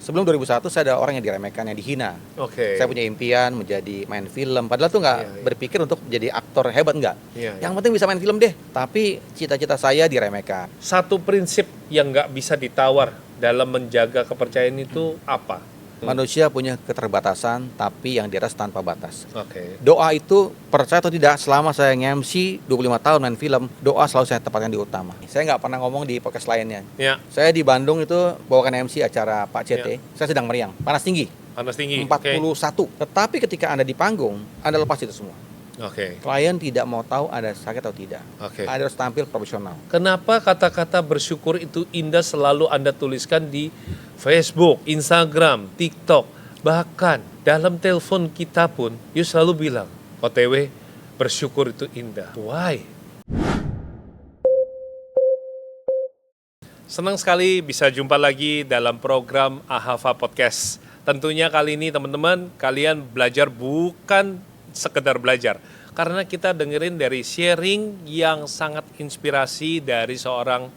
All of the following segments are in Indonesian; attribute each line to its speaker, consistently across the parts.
Speaker 1: Sebelum 2001 saya ada orang yang diremehkan, yang dihina.
Speaker 2: Oke.
Speaker 1: Saya punya impian menjadi main film, padahal tuh nggak
Speaker 2: Iya, iya.
Speaker 1: berpikir untuk jadi aktor hebat, nggak.
Speaker 2: Iya,
Speaker 1: Yang penting bisa main film deh, tapi cita-cita saya diremehkan.
Speaker 2: Satu prinsip yang nggak bisa ditawar dalam menjaga kepercayaan itu apa?
Speaker 1: Manusia punya keterbatasan, tapi yang di atas tanpa batas.
Speaker 2: Oke.
Speaker 1: Doa itu, percaya atau tidak, selama saya nge-MC 25 tahun main film, doa selalu saya tempatkan di utama. Saya nggak pernah ngomong di podcast lainnya.
Speaker 2: Ya,
Speaker 1: Saya di Bandung itu bawakan MC acara Pak CT, saya sedang meriang, panas tinggi,
Speaker 2: panas tinggi.
Speaker 1: 41. Tetapi ketika Anda di panggung, Anda lepas itu semua.
Speaker 2: Oke.
Speaker 1: Klien tidak mau tahu Anda sakit atau tidak.
Speaker 2: Oke.
Speaker 1: Anda harus tampil profesional.
Speaker 2: Kenapa kata-kata bersyukur itu indah selalu Anda tuliskan di Facebook, Instagram, TikTok, bahkan dalam telepon kita pun, you selalu bilang, OTW, bersyukur itu indah. Why? Senang sekali bisa jumpa lagi dalam program Ahava Podcast. Tentunya kali ini teman-teman, kalian belajar bukan sekedar belajar. Karena kita dengerin dari sharing yang sangat inspirasi dari seorang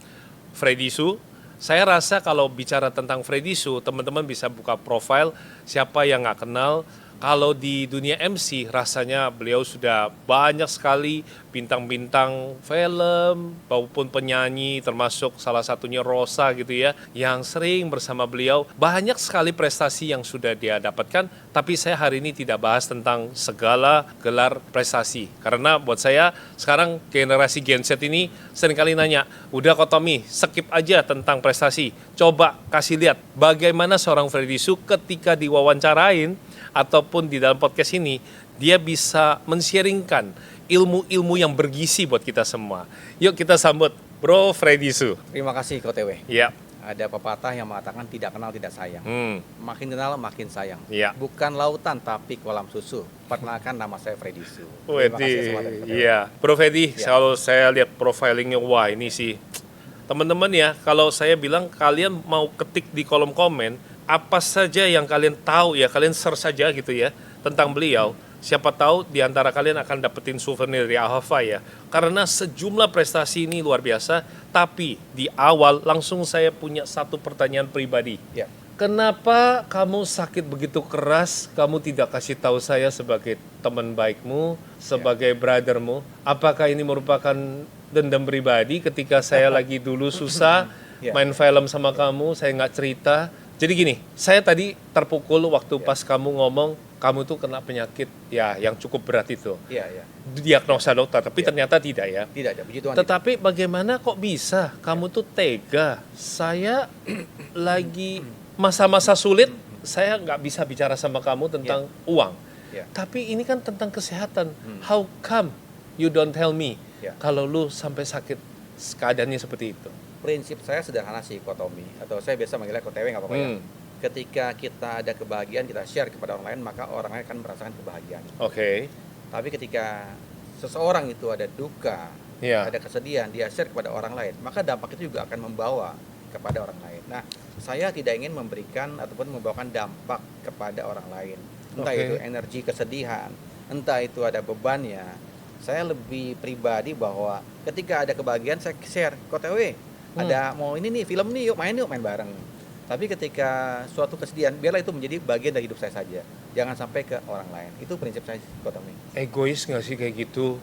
Speaker 2: Freddy Su. Saya rasa kalau bicara tentang Freddy Su, teman-teman bisa buka profil siapa yang nggak kenal. Kalau di dunia MC, rasanya beliau sudah banyak sekali bintang-bintang film maupun penyanyi, termasuk salah satunya Rosa gitu ya, yang sering bersama beliau. Banyak sekali prestasi yang sudah dia dapatkan, tapi saya hari ini tidak bahas tentang segala gelar prestasi. Karena buat saya, sekarang generasi Gen Z ini seringkali nanya, udah kok Tommy, skip aja tentang prestasi. Coba kasih lihat bagaimana seorang Freddy Su ketika diwawancarain, ataupun di dalam podcast ini, dia bisa men-sharingkan ilmu-ilmu yang bergizi buat kita semua. Yuk kita sambut Bro Freddy Su.
Speaker 1: Terima kasih KTW.
Speaker 2: Ya.
Speaker 1: Ada pepatah yang mengatakan tidak kenal tidak sayang. Makin kenal makin sayang.
Speaker 2: Ya.
Speaker 1: Bukan lautan tapi kolam susu. Perkenalkan, nama saya Freddy Su.
Speaker 2: Iya. Bro Freddy,
Speaker 1: Ya.
Speaker 2: kalau saya lihat profilingnya, wah ini sih. Teman-teman ya, kalau saya bilang kalian mau ketik di kolom komen, apa saja yang kalian tahu ya, kalian search saja gitu ya tentang beliau. Siapa tahu di antara kalian akan dapetin souvenir dari Ahava ya. Karena sejumlah prestasi ini luar biasa, tapi di awal langsung saya punya satu pertanyaan pribadi.
Speaker 1: Ya.
Speaker 2: Kenapa kamu sakit begitu keras, kamu tidak kasih tahu saya sebagai teman baikmu, sebagai brothermu? Apakah ini merupakan dendam pribadi ketika saya lagi dulu susah main film sama kamu, saya nggak cerita? Jadi gini, saya tadi terpukul waktu pas kamu ngomong kamu tuh kena penyakit ya yang cukup berat itu.
Speaker 1: Iya.
Speaker 2: Diagnosa dokter, tapi ternyata tidak ya.
Speaker 1: Tidak ada, puji Tuhan.
Speaker 2: Tetapi bagaimana kok bisa kamu tuh tega? Saya lagi masa-masa sulit, saya nggak bisa bicara sama kamu tentang uang.
Speaker 1: Ya.
Speaker 2: Tapi ini kan tentang kesehatan. How come you don't tell me kalau lu sampai sakit keadaannya seperti itu?
Speaker 1: Prinsip saya sederhana sih, Kotomi, atau saya biasa manggilnya Kotewe, nggak apa-apa ya. Ketika kita ada kebahagiaan, kita share kepada orang lain, maka orang lain akan merasakan kebahagiaan.
Speaker 2: Oke.
Speaker 1: Tapi ketika seseorang itu ada duka, ada kesedihan, dia share kepada orang lain, maka dampak itu juga akan membawa kepada orang lain. Nah, saya tidak ingin memberikan ataupun membawakan dampak kepada orang lain. Entah itu energi kesedihan, entah itu ada bebannya. Saya lebih pribadi bahwa ketika ada kebahagiaan, saya share, Kotewe, ada mau ini nih, film nih, yuk main bareng. Tapi ketika suatu kesedihan, biarlah itu menjadi bagian dari hidup saya saja. Jangan sampai ke orang lain. Itu prinsip saya, Kotomi.
Speaker 2: Egois nggak sih kayak gitu?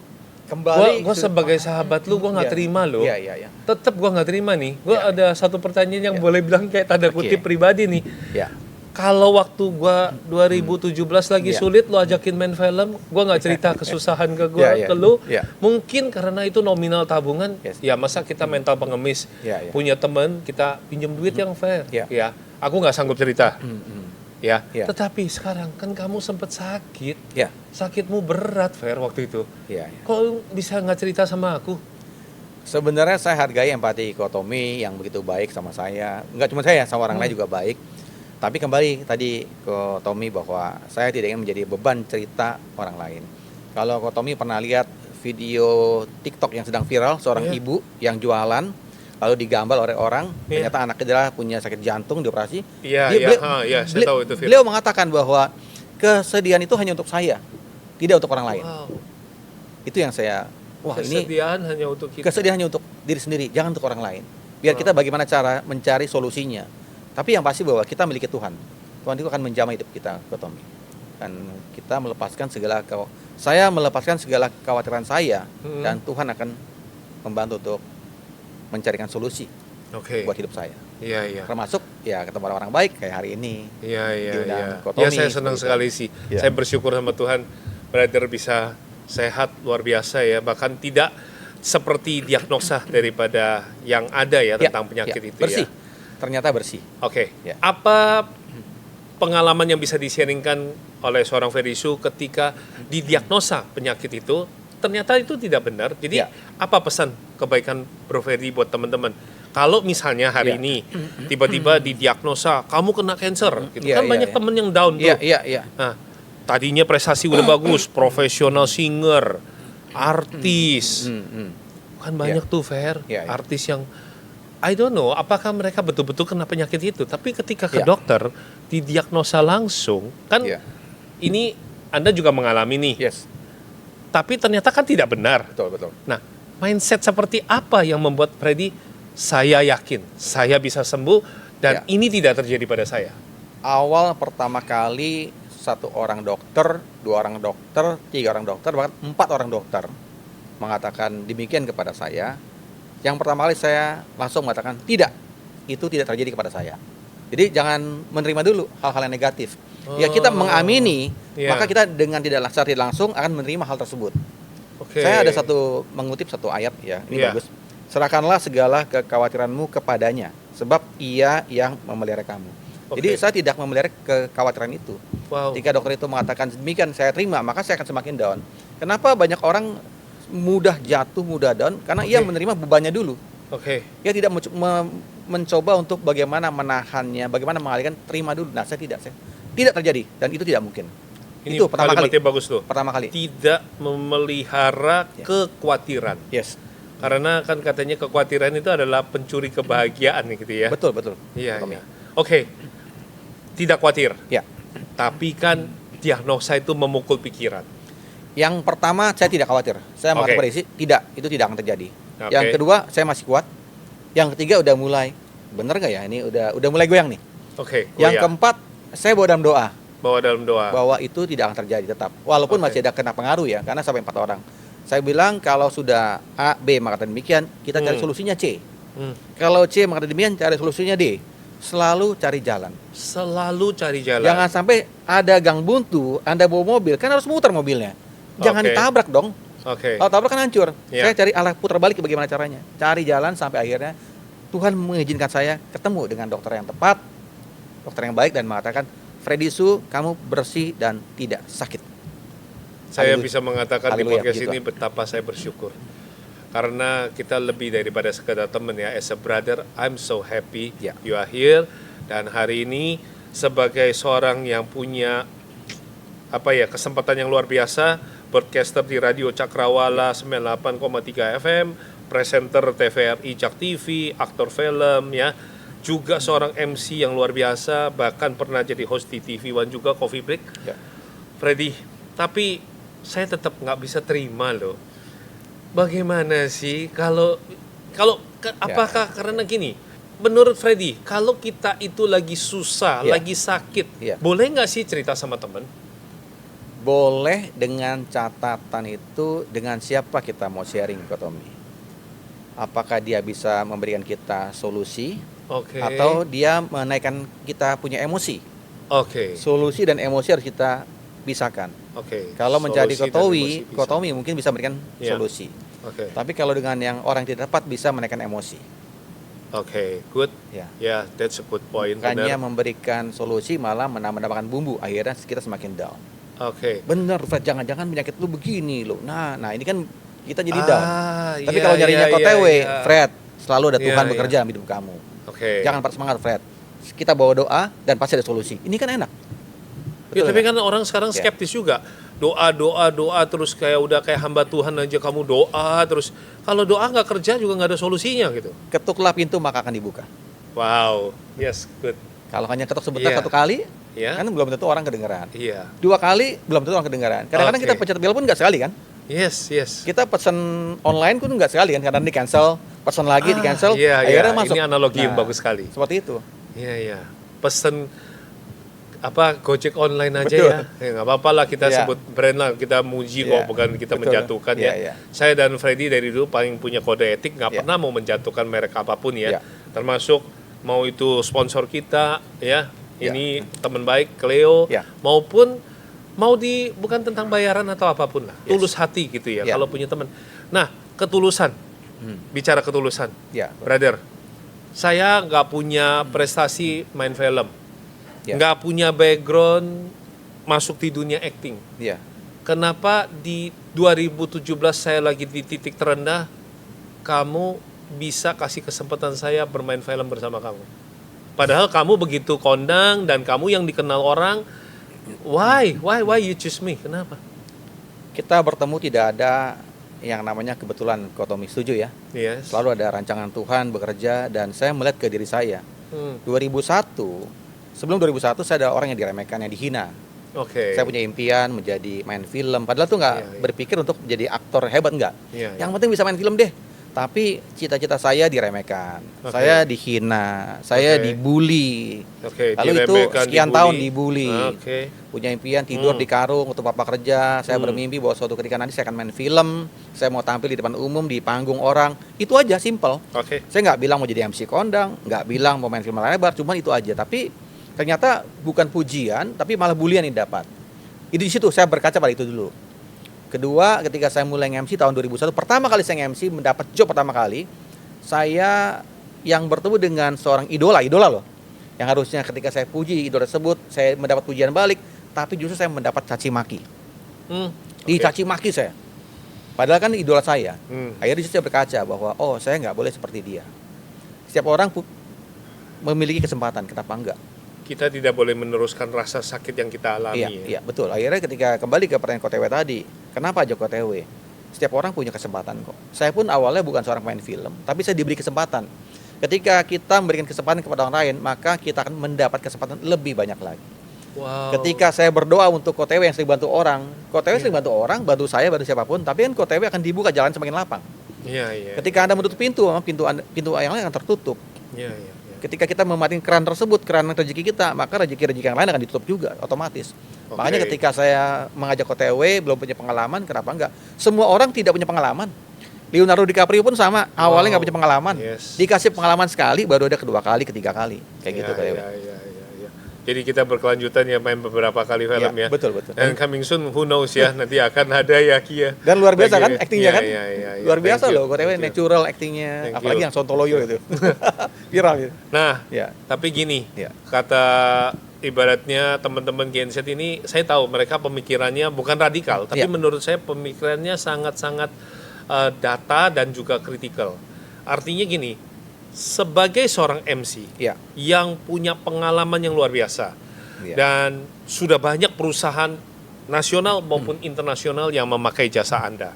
Speaker 1: Kembali
Speaker 2: Gue sebagai sahabat lu, gue nggak terima loh.
Speaker 1: Iya.
Speaker 2: Tetap gue nggak terima nih. Gue ada satu pertanyaan yang boleh bilang kayak tanda kutip pribadi nih.
Speaker 1: Ya.
Speaker 2: Kalau waktu gue 2017 lagi sulit, lu ajakin main film, gue nggak cerita kesusahan ke gue, ke lu. Mungkin karena itu nominal tabungan, ya masa kita mental pengemis, punya temen, kita pinjam duit yang fair. Ya, aku nggak sanggup cerita. Ya. Tetapi sekarang kan kamu sempat sakit, sakitmu berat, Fair, waktu itu. Kok lu bisa nggak cerita sama aku?
Speaker 1: Sebenarnya saya hargai empati Kotomi yang begitu baik sama saya. Nggak cuma saya, sama orang lain juga baik. Tapi kembali tadi ke Tommy bahwa saya tidak ingin menjadi beban cerita orang lain. Kalau Tommy pernah lihat video TikTok yang sedang viral, seorang ibu yang jualan, lalu digambar oleh orang, ternyata anak kecil punya sakit jantung, dioperasi.
Speaker 2: Saya tahu itu viral.
Speaker 1: Beliau mengatakan bahwa kesedihan itu hanya untuk saya, tidak untuk orang lain. Itu yang saya,
Speaker 2: kesedihan hanya untuk kita.
Speaker 1: Kesedihan hanya untuk diri sendiri, jangan untuk orang lain. Biar kita bagaimana cara mencari solusinya. Tapi yang pasti bahwa kita memiliki Tuhan. Tuhan itu akan menjamah hidup kita, Tommy. Dan kita saya melepaskan segala kekhawatiran saya, dan Tuhan akan membantu untuk mencarikan solusi buat hidup saya.
Speaker 2: Iya.
Speaker 1: Termasuk ya ketemu orang-orang baik kayak hari ini.
Speaker 2: Iya.
Speaker 1: Ya
Speaker 2: Saya senang sekali sih. Saya bersyukur sama Tuhan, brother bisa sehat luar biasa ya. Bahkan tidak seperti diagnosa daripada yang ada ya tentang penyakit itu
Speaker 1: bersih.
Speaker 2: ya.
Speaker 1: Ternyata bersih.
Speaker 2: Oke. Apa pengalaman yang bisa di-sharingkan oleh seorang Ferdy Su ketika didiagnosa penyakit itu? Ternyata itu tidak benar. Jadi apa pesan kebaikan Bro Ferdy buat teman-teman? Kalau misalnya hari ini tiba-tiba didiagnosa kamu kena cancer, gitu kan banyak temen yang down tuh. Nah, tadinya prestasi udah bagus, profesional singer, artis, kan banyak tuh artis yang I don't know apakah mereka betul-betul kena penyakit itu. Tapi ketika ke dokter didiagnosa langsung, kan ini Anda juga mengalami nih. Tapi ternyata kan tidak benar.
Speaker 1: Betul.
Speaker 2: Nah, mindset seperti apa yang membuat Ferdy, saya yakin saya bisa sembuh dan ini tidak terjadi pada saya?
Speaker 1: Awal pertama kali 1 orang dokter, 2 orang dokter, 3 orang dokter, bahkan 4 orang dokter mengatakan demikian kepada saya. Yang pertama kali saya langsung mengatakan tidak, itu tidak terjadi kepada saya. Jadi jangan menerima dulu hal-hal yang negatif. Ya kita mengamini, maka kita dengan secara tidak langsung akan menerima hal tersebut. Saya ada mengutip satu ayat ya, ini bagus. Serahkanlah segala kekhawatiranmu kepadanya, sebab Ia yang memelihara kamu. Jadi saya tidak memelihara kekhawatiran itu. Jika dokter itu mengatakan demikian, saya terima, maka saya akan semakin down. Kenapa banyak orang mudah jatuh, mudah down? Karena ia menerima bebannya dulu. Ia tidak mencoba untuk bagaimana menahannya, bagaimana mengalihkan, terima dulu. Nah, saya tidak terjadi dan itu tidak mungkin.
Speaker 2: Ini
Speaker 1: itu pertama kali.
Speaker 2: Bagus tuh.
Speaker 1: Pertama kali.
Speaker 2: Tidak memelihara kekhawatiran. Karena kan katanya kekhawatiran itu adalah pencuri kebahagiaan gitu ya.
Speaker 1: Betul.
Speaker 2: Iya. Tidak khawatir. Tapi kan diagnosa itu memukul pikiran.
Speaker 1: Yang pertama saya tidak khawatir. Saya mengatakan pada tidak, itu tidak akan terjadi. Yang kedua saya masih kuat. Yang ketiga udah mulai, bener nggak ya? Ini udah mulai goyang nih. Yang keempat saya bawa dalam doa. Bahwa itu tidak akan terjadi tetap. Walaupun masih ada kena pengaruh ya, karena sampai 4 orang. Saya bilang kalau sudah A, B mengatakan demikian, kita cari solusinya C. Kalau C mengatakan demikian, cari solusinya D. Selalu cari jalan. Jangan sampai ada gang buntu, Anda bawa mobil, kan harus muter mobilnya. Jangan ditabrak dong. Kalau tabrak kan hancur. Saya cari arah putar balik bagaimana caranya. Cari jalan sampai akhirnya Tuhan mengizinkan saya ketemu dengan dokter yang tepat, dokter yang baik dan mengatakan, Ferdy Su, kamu bersih dan tidak sakit.
Speaker 2: Saya bisa mengatakan di podcast ini betapa saya bersyukur. Karena kita lebih daripada sekedar teman ya. As a brother, I'm so happy you are here. Dan hari ini sebagai seorang yang punya kesempatan yang luar biasa, broadcaster di Radio Cakrawala 98,3 FM, presenter TVRI Jak TV, aktor film ya, juga seorang MC yang luar biasa, bahkan pernah jadi host di TV One juga, Coffee Break. Ferdy, tapi saya tetap nggak bisa terima loh. Bagaimana sih apakah karena gini? Menurut Ferdy, kalau kita itu lagi susah, lagi sakit, boleh nggak sih cerita sama teman?
Speaker 1: Boleh, dengan catatan itu dengan siapa kita mau sharing ke Tommy. Apakah dia bisa memberikan kita solusi atau dia menaikkan kita punya emosi. Solusi dan emosi harus kita pisahkan. Kalau menjadi Kotowi mungkin bisa memberikan solusi. Tapi kalau dengan yang orang yang tidak tepat bisa menaikkan emosi.
Speaker 2: Good. That's a good point.
Speaker 1: Bukannya memberikan solusi malah menambahkan bumbu, akhirnya kita semakin down. Bener, Fred, jangan-jangan penyakit lu begini lo. Nah ini kan kita jadi down. Tapi kalau nyarinya KTW, Fred, selalu ada Tuhan bekerja dalam hidup kamu. Jangan patah semangat, Fred. Kita bawa doa dan pasti ada solusi. Ini kan enak.
Speaker 2: Tapi kan orang sekarang skeptis juga. Doa terus kayak hamba Tuhan aja, kamu doa terus. Kalau doa nggak kerja juga nggak ada solusinya gitu.
Speaker 1: Ketuklah pintu maka akan dibuka.
Speaker 2: Wow, yes, good.
Speaker 1: Kalau hanya ketuk sebentar 1 kali, kan belum tentu orang kedengaran. 2 kali belum tentu orang kedengaran. Kadang-kadang kita pencet bel pun nggak sekali kan?
Speaker 2: Yes.
Speaker 1: Kita pesan online pun nggak sekali kan, karena di cancel, pesan lagi di cancel, akhirnya masuk.
Speaker 2: Ini analogi yang bagus sekali.
Speaker 1: Seperti itu.
Speaker 2: Iya. Pesen Gojek online aja.
Speaker 1: Betul.
Speaker 2: Ya nggak apa-apa lah kita
Speaker 1: Iya.
Speaker 2: sebut brand lah, kita muji kok, bukan kita
Speaker 1: Betul.
Speaker 2: menjatuhkan ya.
Speaker 1: Iya.
Speaker 2: Saya dan Freddy dari dulu paling punya kode etik, nggak pernah mau menjatuhkan merek apapun ya. Termasuk mau itu sponsor kita ya, ini teman baik Cleo, maupun bukan tentang bayaran atau apapun lah, tulus hati gitu ya. Kalau punya teman. Nah, ketulusan, bicara ketulusan, brother, saya nggak punya prestasi main film. Nggak punya background masuk di dunia acting. Kenapa di 2017 saya lagi di titik terendah, kamu bisa kasih kesempatan saya bermain film bersama kamu? Padahal kamu begitu kondang dan kamu yang dikenal orang. Why you choose me? Kenapa?
Speaker 1: Kita bertemu tidak ada yang namanya kebetulan, Kotomi, setuju ya?
Speaker 2: Yes.
Speaker 1: Selalu ada rancangan Tuhan bekerja, dan saya melihat ke diri saya. 2001, sebelum 2001 saya ada orang yang diremehkan, yang dihina. Saya punya impian menjadi main film, padahal tuh nggak berpikir untuk menjadi aktor hebat, nggak. Yang penting bisa main film deh. Tapi cita-cita saya diremehkan, saya dihina, saya dibully. Lalu itu sekian tahun dibully. Punya impian tidur di karung untuk papa kerja. Saya bermimpi bahwa suatu ketika nanti saya akan main film, saya mau tampil di depan umum, di panggung orang. Itu aja, simple. Saya nggak bilang mau jadi MC kondang, nggak bilang mau main film lebar, cuman itu aja. Tapi ternyata bukan pujian, tapi malah bulian yang dapat. Itu di situ saya berkaca pada itu dulu. Kedua, ketika saya mulai nge-MC tahun 2001, pertama kali saya nge-MC, mendapat job pertama kali, saya yang bertemu dengan seorang idola loh. Yang harusnya ketika saya puji idola tersebut, saya mendapat pujian balik, tapi justru saya mendapat caci maki. Dicaci maki saya. Padahal kan idola saya. Akhirnya saya berkaca bahwa, saya nggak boleh seperti dia. Setiap orang memiliki kesempatan, kenapa enggak?
Speaker 2: Kita tidak boleh meneruskan rasa sakit yang kita alami.
Speaker 1: Iya, betul. Akhirnya ketika kembali ke pertanyaan KTW tadi, kenapa aja KTW? Setiap orang punya kesempatan kok. Saya pun awalnya bukan seorang pemain film, tapi saya diberi kesempatan. Ketika kita memberikan kesempatan kepada orang lain, maka kita akan mendapat kesempatan lebih banyak lagi. Ketika saya berdoa untuk KTW yang sering bantu orang, KTW sering bantu orang, bantu saya, bantu siapapun, tapi kan KTW akan dibuka jalan semakin lapang. Ketika Anda menutup pintu yang lain akan tertutup. Ketika kita mematiin keran tersebut, keran rezeki kita, maka rezeki yang lain akan ditutup juga otomatis. Makanya ketika saya mengajak OTW, belum punya pengalaman, kenapa enggak? Semua orang tidak punya pengalaman. Leonardo DiCaprio pun sama, awalnya nggak punya pengalaman. Dikasih pengalaman sekali, baru ada kedua kali, ketiga kali. Kayak gitu.
Speaker 2: Jadi kita berkelanjutan ya, main beberapa kali film ya.
Speaker 1: Betul.
Speaker 2: Dan coming soon, who knows ya, nanti akan ada ya Ki ya.
Speaker 1: Dan luar biasa kan aktingnya kan? Luar biasa
Speaker 2: Thank you.
Speaker 1: loh, KTW natural aktingnya, apalagi yang Sontoloyo itu. Viral gitu.
Speaker 2: Nah, tapi gini, kata ibaratnya teman-teman Gen Z ini, saya tahu mereka pemikirannya bukan radikal, tapi menurut saya pemikirannya sangat-sangat data dan juga kritikal. Artinya gini, sebagai seorang MC yang punya pengalaman yang luar biasa dan sudah banyak perusahaan nasional maupun internasional yang memakai jasa Anda.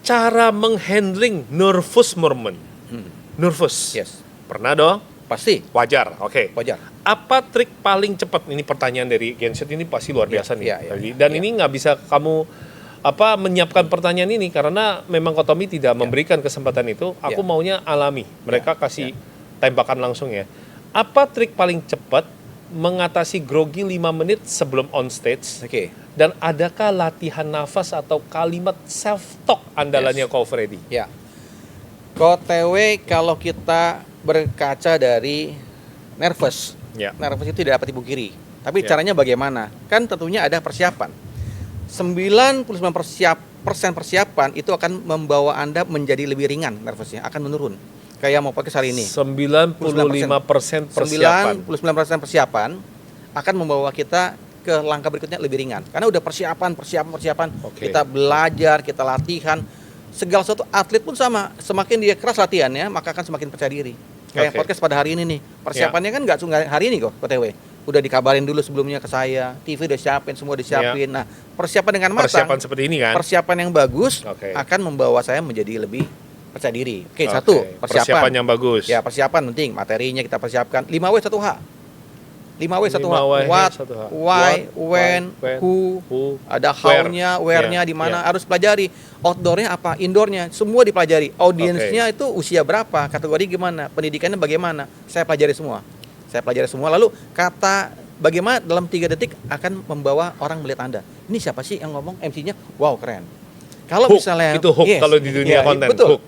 Speaker 2: Cara menghandling nervous moment. Nervous. Pernah dong?
Speaker 1: Pasti.
Speaker 2: Wajar.
Speaker 1: Wajar.
Speaker 2: Apa trik paling cepat? Ini pertanyaan dari Gen Z ini pasti luar biasa nih. Dan ini nggak bisa kamu menyiapkan pertanyaan ini karena memang Kotomi tidak memberikan kesempatan itu. Aku maunya alami. Mereka kasih tembakan langsung ya. Apa trik paling cepat mengatasi grogi 5 menit sebelum on stage? Dan adakah latihan nafas atau kalimat self talk andalannya Ko Freddy?
Speaker 1: KTW kalau kita berkaca dari nervous itu tidak dapat dipungkiri. Tapi caranya bagaimana? Kan tentunya ada persiapan. 99% persiapan itu akan membawa Anda menjadi lebih ringan nervousnya, akan menurun. Kayak mau podcast hari ini.
Speaker 2: 95% persiapan.
Speaker 1: 99% persiapan akan membawa kita ke langkah berikutnya lebih ringan. Karena udah persiapan. Kita belajar, kita latihan. Segala sesuatu, atlet pun sama. Semakin dia keras latihannya, maka akan semakin percaya diri. Kayak podcast pada hari ini nih. Persiapannya kan nggak cuma hari ini kok, KTW. Udah dikabarin dulu sebelumnya ke saya, TV udah siapin, semua udah siapin. Nah, persiapan dengan matang,
Speaker 2: persiapan seperti ini kan,
Speaker 1: persiapan yang bagus akan membawa saya menjadi lebih percaya diri. Satu, persiapan yang bagus. Persiapan penting, materinya kita persiapkan. 5W 1H. 5W satu H.
Speaker 2: 5W
Speaker 1: What,
Speaker 2: satu H.
Speaker 1: why, when, who, ada how-nya, where-nya di mana, harus pelajari. Outdoor-nya apa, indoor-nya, semua dipelajari. Audiensnya itu usia berapa, kategori gimana, pendidikannya bagaimana, saya pelajari semua. Lalu kata bagaimana dalam 3 detik akan membawa orang melihat Anda. Ini siapa sih yang ngomong, MC-nya, wow keren. Kalau
Speaker 2: Hook,
Speaker 1: misalnya
Speaker 2: itu hook kalau di dunia konten,
Speaker 1: betul.
Speaker 2: hook.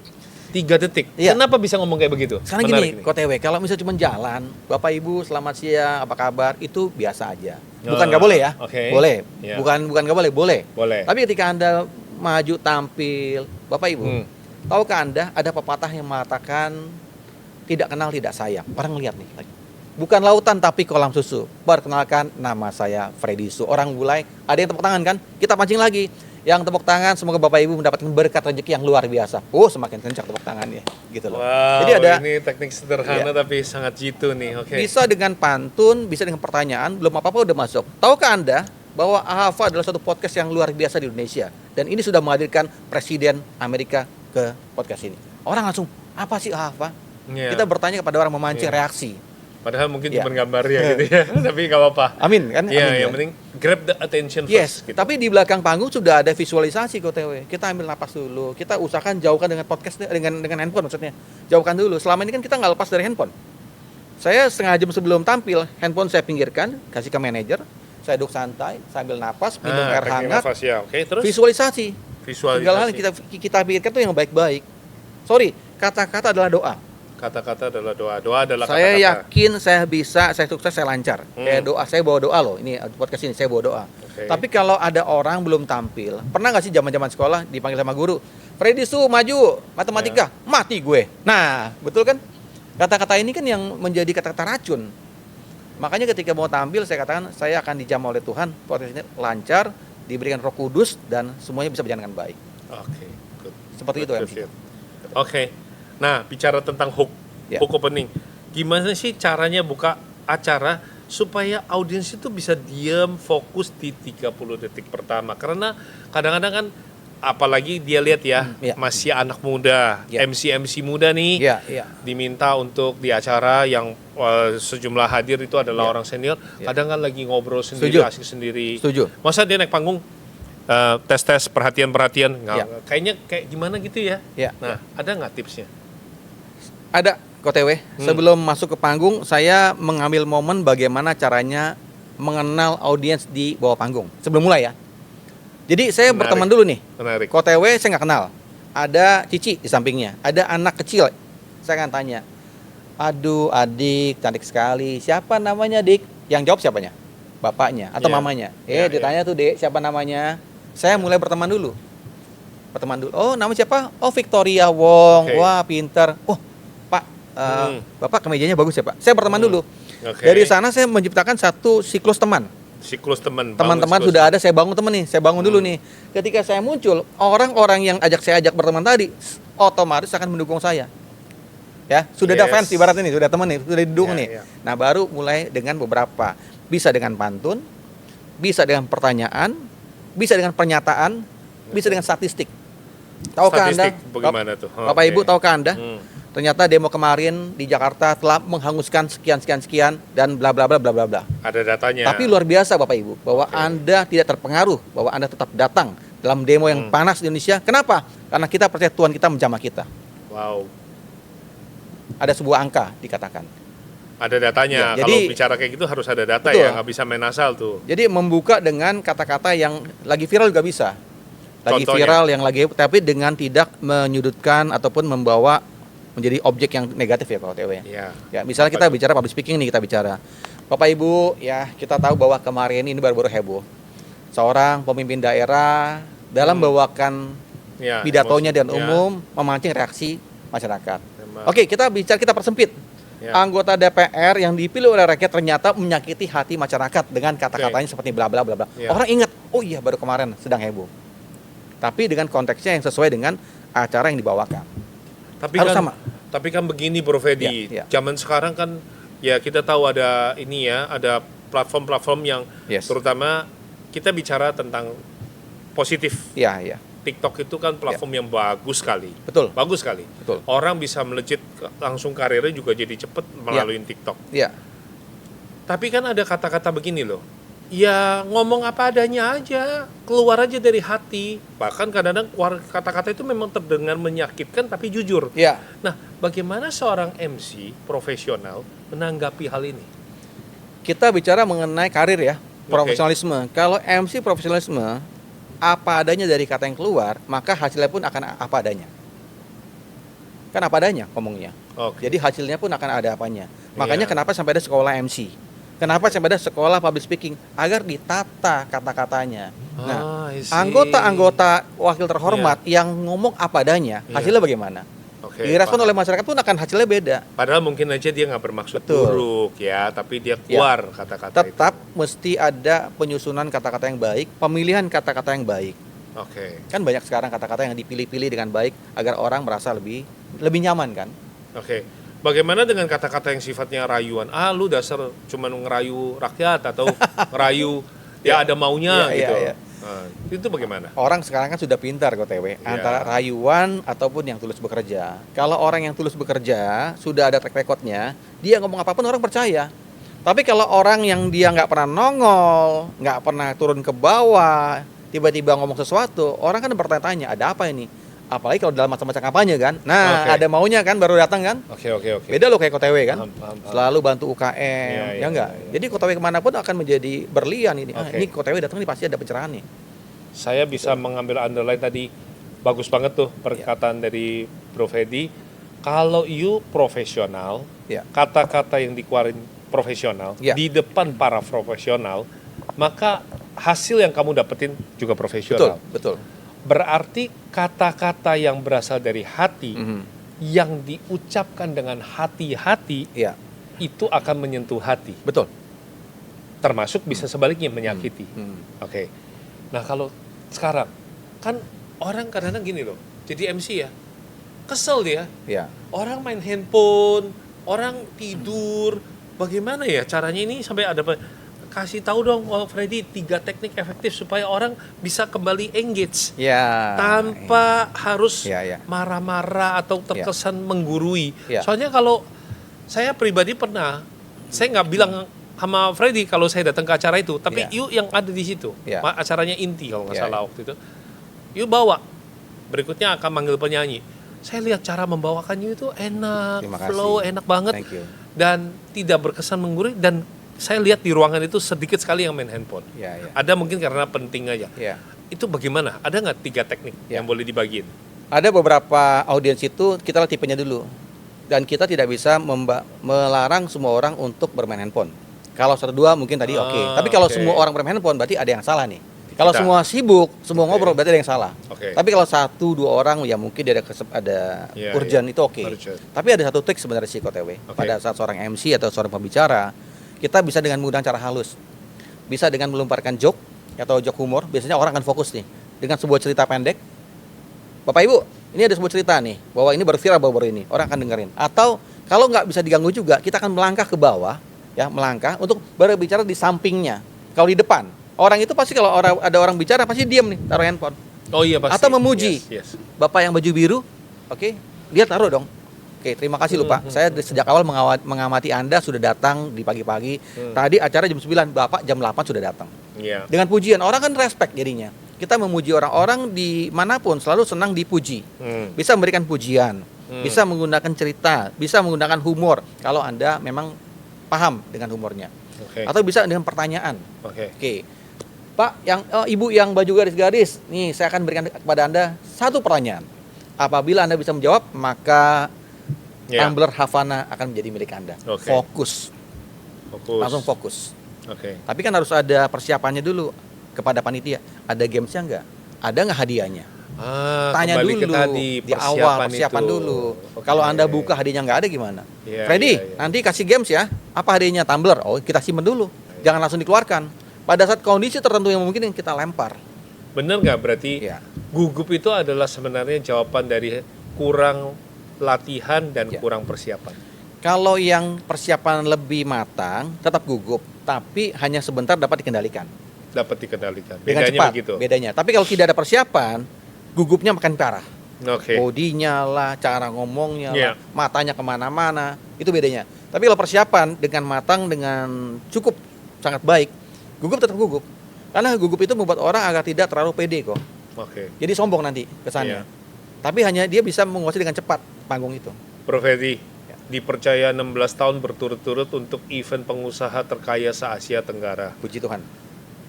Speaker 2: 3 detik. Kenapa bisa ngomong kayak begitu?
Speaker 1: Sekarang gini, KOTW, kalau misalnya cuma jalan, Bapak Ibu selamat siang, apa kabar, itu biasa aja. Bukan nggak boleh ya? Boleh. Bukan nggak boleh, boleh. Tapi ketika Anda maju tampil, Bapak Ibu, tahukah Anda ada pepatah yang mengatakan tidak kenal tidak sayang. Orang lihat nih lagi. Bukan lautan tapi kolam susu. Perkenalkan, nama saya Freddy Su. Orang mulai, ada yang tepuk tangan kan? Kita pancing lagi. Yang tepuk tangan, semoga Bapak Ibu mendapatkan berkat rezeki yang luar biasa. Oh, semakin kencang tepuk tangannya, gitu loh.
Speaker 2: Wow,
Speaker 1: jadi ada
Speaker 2: ini teknik sederhana tapi sangat jitu nih.
Speaker 1: Bisa dengan pantun, bisa dengan pertanyaan, belum apa-apa udah masuk. Tahukah Anda bahwa AHAVA adalah satu podcast yang luar biasa di Indonesia, dan ini sudah menghadirkan Presiden Amerika ke podcast ini. Orang langsung, apa sih AHAVA? Kita bertanya kepada orang, memancing reaksi.
Speaker 2: Padahal mungkin cuma gambarnya gitu ya, tapi nggak apa-apa.
Speaker 1: Amin kan?
Speaker 2: Iya, yang penting grab the attention first.
Speaker 1: Gitu. Tapi di belakang panggung sudah ada visualisasi KOTW. Kita ambil napas dulu, kita usahakan jauhkan dengan podcast, dengan handphone maksudnya. Jauhkan dulu. Selama ini kan kita nggak lepas dari handphone. Saya setengah jam sebelum tampil, handphone saya pinggirkan, kasih ke manajer, saya duduk santai, sambil napas, minum air hangat,
Speaker 2: terus?
Speaker 1: Visualisasi. Segala hal yang kita pikirkan itu yang baik-baik. Sorry, kata-kata adalah doa.
Speaker 2: Kata-kata adalah doa. Doa adalah
Speaker 1: kata-kata. Saya yakin saya bisa, saya sukses, saya lancar. Kayak doa, saya bawa doa loh. Ini podcast ini saya bawa doa. Tapi kalau ada orang belum tampil, pernah nggak sih zaman-zaman sekolah dipanggil sama guru, Freddy Su maju matematika, mati gue. Nah, betul kan? Kata-kata ini kan yang menjadi kata-kata racun. Makanya ketika mau tampil, saya katakan saya akan dijamah oleh Tuhan, podcast ini lancar, diberikan Roh Kudus, dan semuanya bisa berjalan dengan baik.
Speaker 2: Good.
Speaker 1: Seperti itu MC.
Speaker 2: Nah, bicara tentang hook opening. Gimana sih caranya buka acara supaya audiens itu bisa diam, fokus di 30 detik pertama? Karena kadang-kadang kan, apalagi dia lihat masih anak muda, MC muda nih, diminta untuk di acara yang sejumlah hadir itu adalah orang senior, kadang kan lagi ngobrol sendiri, asik sendiri. Masa dia naik panggung, tes perhatian, kayaknya kayak gimana gitu ya? Nah, ada nggak tipsnya?
Speaker 1: Ada KOTW. Sebelum masuk ke panggung, saya mengambil momen bagaimana caranya mengenal audiens di bawah panggung. Sebelum mulai ya. Jadi saya berteman dulu nih. KOTW saya nggak kenal. Ada Cici di sampingnya. Ada anak kecil. Saya akan tanya, aduh adik cantik sekali. Siapa namanya dik? Yang jawab siapanya? Bapaknya atau mamanya? Ditanya tuh dek, siapa namanya? Saya mulai berteman dulu. Oh, nama siapa? Oh, Victoria Wong. Wah, pintar. Oh, Pak, Bapak kemejanya bagus ya, Pak. Saya berteman dulu. Dari sana saya menciptakan satu siklus teman. Teman-teman sudah ada, saya bangun teman nih. Saya bangun dulu nih. Ketika saya muncul, orang-orang yang saya ajak berteman tadi otomatis akan mendukung saya. Ya, sudah ada fans ibaratnya nih, sudah teman nih, sudah didukung nih. Nah, baru mulai dengan beberapa. Bisa dengan pantun, bisa dengan pertanyaan, bisa dengan pernyataan, bisa dengan statistik. Tahukah Anda?
Speaker 2: Bagaimana tuh?
Speaker 1: Bapak Ibu, tahukah Anda? Ternyata demo kemarin di Jakarta telah menghanguskan sekian dan bla bla bla bla bla bla.
Speaker 2: Ada datanya.
Speaker 1: Tapi luar biasa Bapak Ibu, bahwa Anda tidak terpengaruh, bahwa Anda tetap datang dalam demo yang panas di Indonesia. Kenapa? Karena kita percaya Tuhan kita menjamah kita.
Speaker 2: Wow.
Speaker 1: Ada sebuah angka dikatakan.
Speaker 2: Ada datanya. Jadi, kalau bicara kayak gitu harus ada data ya, nggak bisa main asal tuh.
Speaker 1: Jadi membuka dengan kata-kata yang lagi viral juga bisa. Lagi
Speaker 2: Contohnya?
Speaker 1: Viral yang lagi, tapi dengan tidak menyudutkan ataupun membawa menjadi objek yang negatif ya Pak OTW. Ya, misalnya kita bicara public speaking nih, kita bicara. Bapak Ibu, ya kita tahu bahwa kemarin ini baru-baru heboh. Seorang pemimpin daerah dalam membawakan pidatonya dan umum memancing reaksi masyarakat. Oke, kita persempit. Anggota DPR yang dipilih oleh rakyat ternyata menyakiti hati masyarakat dengan kata-katanya seperti bla bla bla bla. Orang ingat, oh iya baru kemarin sedang heboh. Tapi dengan konteksnya yang sesuai dengan acara yang dibawakan.
Speaker 2: Tapi kan begini Bro Fedi, zaman sekarang kan ya kita tahu ada ada platform-platform yang terutama kita bicara tentang positif. TikTok itu kan platform yang bagus sekali. Bagus sekali. Orang bisa melejit langsung karirnya juga jadi cepat melalui TikTok. Tapi kan ada kata-kata begini loh. Ya ngomong apa adanya aja, keluar aja dari hati. Bahkan kadang-kadang kata-kata itu memang terdengar menyakitkan tapi jujur.
Speaker 1: Ya.
Speaker 2: Nah, bagaimana seorang MC profesional menanggapi hal ini?
Speaker 1: Kita bicara mengenai karir ya, profesionalisme. Kalau MC profesionalisme, apa adanya dari kata yang keluar, maka hasilnya pun akan apa adanya. Kan apa adanya ngomongnya. Jadi hasilnya pun akan ada apanya. Makanya kenapa sampai ada sekolah MC? Kenapa sampai ada sekolah public speaking? Agar ditata kata-katanya. Nah, anggota-anggota wakil terhormat yang ngomong apa adanya, hasilnya bagaimana? Direspon oleh masyarakat pun akan hasilnya beda.
Speaker 2: Padahal mungkin aja dia nggak bermaksud buruk ya, tapi dia keluar kata-kata itu.
Speaker 1: Tetap mesti ada penyusunan kata-kata yang baik, pemilihan kata-kata yang baik. Kan banyak sekarang kata-kata yang dipilih-pilih dengan baik agar orang merasa lebih nyaman kan.
Speaker 2: Bagaimana dengan kata-kata yang sifatnya rayuan? Lu dasar cuma ngerayu rakyat atau ngerayu ada maunya gitu. Nah, itu bagaimana?
Speaker 1: Orang sekarang kan sudah pintar OTW antara rayuan ataupun yang tulus bekerja. Kalau orang yang tulus bekerja sudah ada track recordnya, dia ngomong apapun orang percaya. Tapi kalau orang yang dia nggak pernah nongol, nggak pernah turun ke bawah, tiba-tiba ngomong sesuatu, orang kan bertanya-tanya ada apa ini? Apalagi kalau dalam masa-masa kampanye kan. Nah, ada maunya kan baru datang kan. Beda loh kayak KTW kan. Selalu bantu UKM, ya enggak? Jadi KTW kemanapun akan menjadi berlian ini. Ini KTW datang nih pasti ada pencerahan nih.
Speaker 2: Saya bisa mengambil underline tadi. Bagus banget tuh perkataan dari Bro Fedi. Kalau you profesional, kata-kata yang dikeluarin profesional di depan para profesional, maka hasil yang kamu dapetin juga profesional.
Speaker 1: Betul.
Speaker 2: Berarti kata-kata yang berasal dari hati, yang diucapkan dengan hati-hati, itu akan menyentuh hati.
Speaker 1: Betul.
Speaker 2: Termasuk bisa sebaliknya menyakiti. Nah kalau sekarang, kan orang kadang-kadang gini loh, jadi MC ya, kesel dia. Orang main handphone, orang tidur, bagaimana ya caranya ini sampai ada... Kasih tahu dong, Freddy, 3 teknik efektif supaya orang bisa kembali engage tanpa harus marah-marah atau terkesan menggurui. Soalnya kalau saya pribadi pernah, saya nggak bilang sama Freddy kalau saya datang ke acara itu, tapi you yang ada di situ, acaranya inti kalau nggak salah waktu itu, you bawa, berikutnya akan manggil penyanyi. Saya lihat cara membawakan you itu enak, flow enak banget, dan tidak berkesan menggurui, dan saya lihat di ruangan itu sedikit sekali yang main handphone. Ada mungkin karena penting aja. Itu bagaimana? Ada nggak 3 teknik yang boleh dibagiin?
Speaker 1: Ada beberapa audiens itu kita lihat tipenya dulu. Dan kita tidak bisa melarang semua orang untuk bermain handphone. Kalau 1-2 mungkin tadi oke. Tapi kalau semua orang bermain handphone berarti ada yang salah nih. Kalau semua sibuk, semua ngobrol berarti ada yang salah. Tapi kalau 1-2 orang ya mungkin ada urgent itu oke. Tapi ada satu trik sebenarnya sih KTW. Pada saat seorang MC atau seorang pembicara, kita bisa dengan mudah cara halus. Bisa dengan melemparkan joke atau joke humor. Biasanya orang akan fokus nih dengan sebuah cerita pendek. Bapak Ibu, ini ada sebuah cerita nih bahwa ini baru viral baru ini. Orang akan dengerin. Atau kalau nggak bisa diganggu juga, kita akan melangkah ke bawah, melangkah untuk berbicara di sampingnya. Kalau di depan, orang itu pasti kalau ada orang bicara pasti diam nih, taruh handphone.
Speaker 2: Pasti.
Speaker 1: Atau memuji. Bapak yang baju biru, dia taruh dong. Terima kasih lupa. Saya sejak awal mengamati Anda sudah datang di pagi-pagi. Tadi acara jam 9, Bapak jam 8 sudah datang. Dengan pujian, orang kan respect jadinya. Kita memuji orang-orang dimanapun selalu senang dipuji. Bisa memberikan pujian, bisa menggunakan cerita, bisa menggunakan humor. Kalau Anda memang paham dengan humornya. Atau bisa dengan pertanyaan. Pak, Ibu yang baju garis-garis, nih saya akan berikan kepada Anda satu pertanyaan. Apabila Anda bisa menjawab, maka tumbler Havana akan menjadi milik Anda. Fokus. Langsung fokus. Tapi kan harus ada persiapannya dulu kepada panitia. Ada gamesnya nggak? Ada nggak hadiahnya? Tanya dulu di awal, persiapan dulu. Kalau Anda buka hadiahnya nggak ada gimana? Freddy, nanti kasih games ya. Apa hadiahnya? Tumbler. Kita simpen dulu. Jangan langsung dikeluarkan. Pada saat kondisi tertentu yang mungkin kita lempar.
Speaker 2: Benar nggak berarti gugup itu adalah sebenarnya jawaban dari kurang latihan dan kurang persiapan.
Speaker 1: Kalau yang persiapan lebih matang tetap gugup, tapi hanya sebentar dapat dikendalikan. Bedanya cepat, begitu. Bedanya. Tapi kalau tidak ada persiapan, gugupnya makin parah. Bodinya lah, cara ngomongnya lah, matanya kemana-mana, itu bedanya. Tapi kalau persiapan dengan matang, dengan cukup sangat baik, gugup tetap gugup. Karena gugup itu membuat orang agar tidak terlalu pede kok.
Speaker 2: Oke.
Speaker 1: Jadi sombong nanti kesannya.
Speaker 2: Iya.
Speaker 1: Tapi hanya dia bisa menguasai dengan cepat panggung itu.
Speaker 2: Prof. Edi,
Speaker 1: Ya.
Speaker 2: dipercaya 16 tahun berturut-turut untuk event pengusaha terkaya se-Asia Tenggara.
Speaker 1: Puji Tuhan.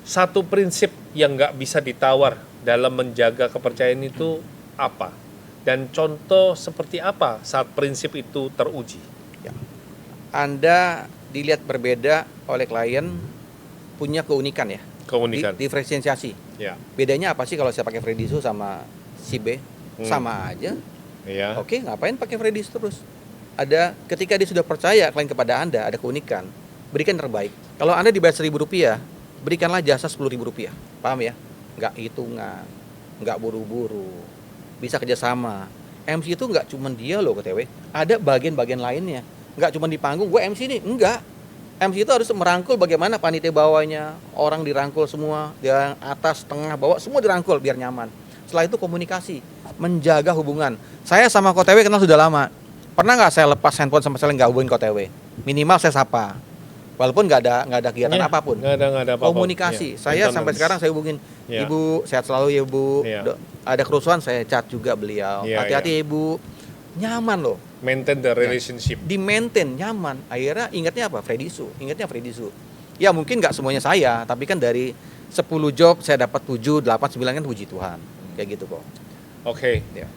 Speaker 2: Satu prinsip yang nggak bisa ditawar dalam menjaga kepercayaan itu apa? Dan contoh seperti apa saat prinsip itu teruji?
Speaker 1: Ya. Anda dilihat berbeda oleh klien, punya keunikan ya.
Speaker 2: Keunikan.
Speaker 1: Diferensiasi.
Speaker 2: Ya.
Speaker 1: Bedanya apa sih kalau saya pakai Freddy Su sama si B? Sama aja.
Speaker 2: Ya.
Speaker 1: Oke, ngapain pakai Freddy Su terus? Ada ketika dia sudah percaya klien kepada Anda, ada keunikan, berikan yang terbaik. Kalau Anda dibayar Rp1.000, berikanlah jasa Rp10.000. Paham ya? Nggak hitungan, nggak buru-buru, bisa kerjasama. MC itu nggak cuma dia loh KTW, ada bagian-bagian lainnya. Nggak cuma di panggung, gue MC nih, enggak. MC itu harus merangkul bagaimana panitia bawahnya, orang dirangkul semua, yang atas, tengah, bawah, semua dirangkul biar nyaman. Setelah itu komunikasi, menjaga hubungan. Saya sama KTW kenal sudah lama. Pernah nggak saya lepas handphone sama sekali nggak hubungin KTW? Minimal saya sapa. Walaupun nggak ada kegiatan apapun.
Speaker 2: Nggak ada apa-apa.
Speaker 1: Komunikasi. Saya sampai sekarang saya hubungin, Ibu sehat selalu ya Bu. Ada kerusuhan saya chat juga beliau. Hati-hati Ibu. Nyaman loh.
Speaker 2: Maintain the relationship.
Speaker 1: Di maintain nyaman. Akhirnya ingatnya apa? Freddy Su. Ingatnya Freddy Su. Ya mungkin nggak semuanya saya, tapi kan dari 10 job saya dapat 7, 8, 9 kan puji Tuhan. Kayak gitu kok.
Speaker 2: Oke.
Speaker 1: Ya.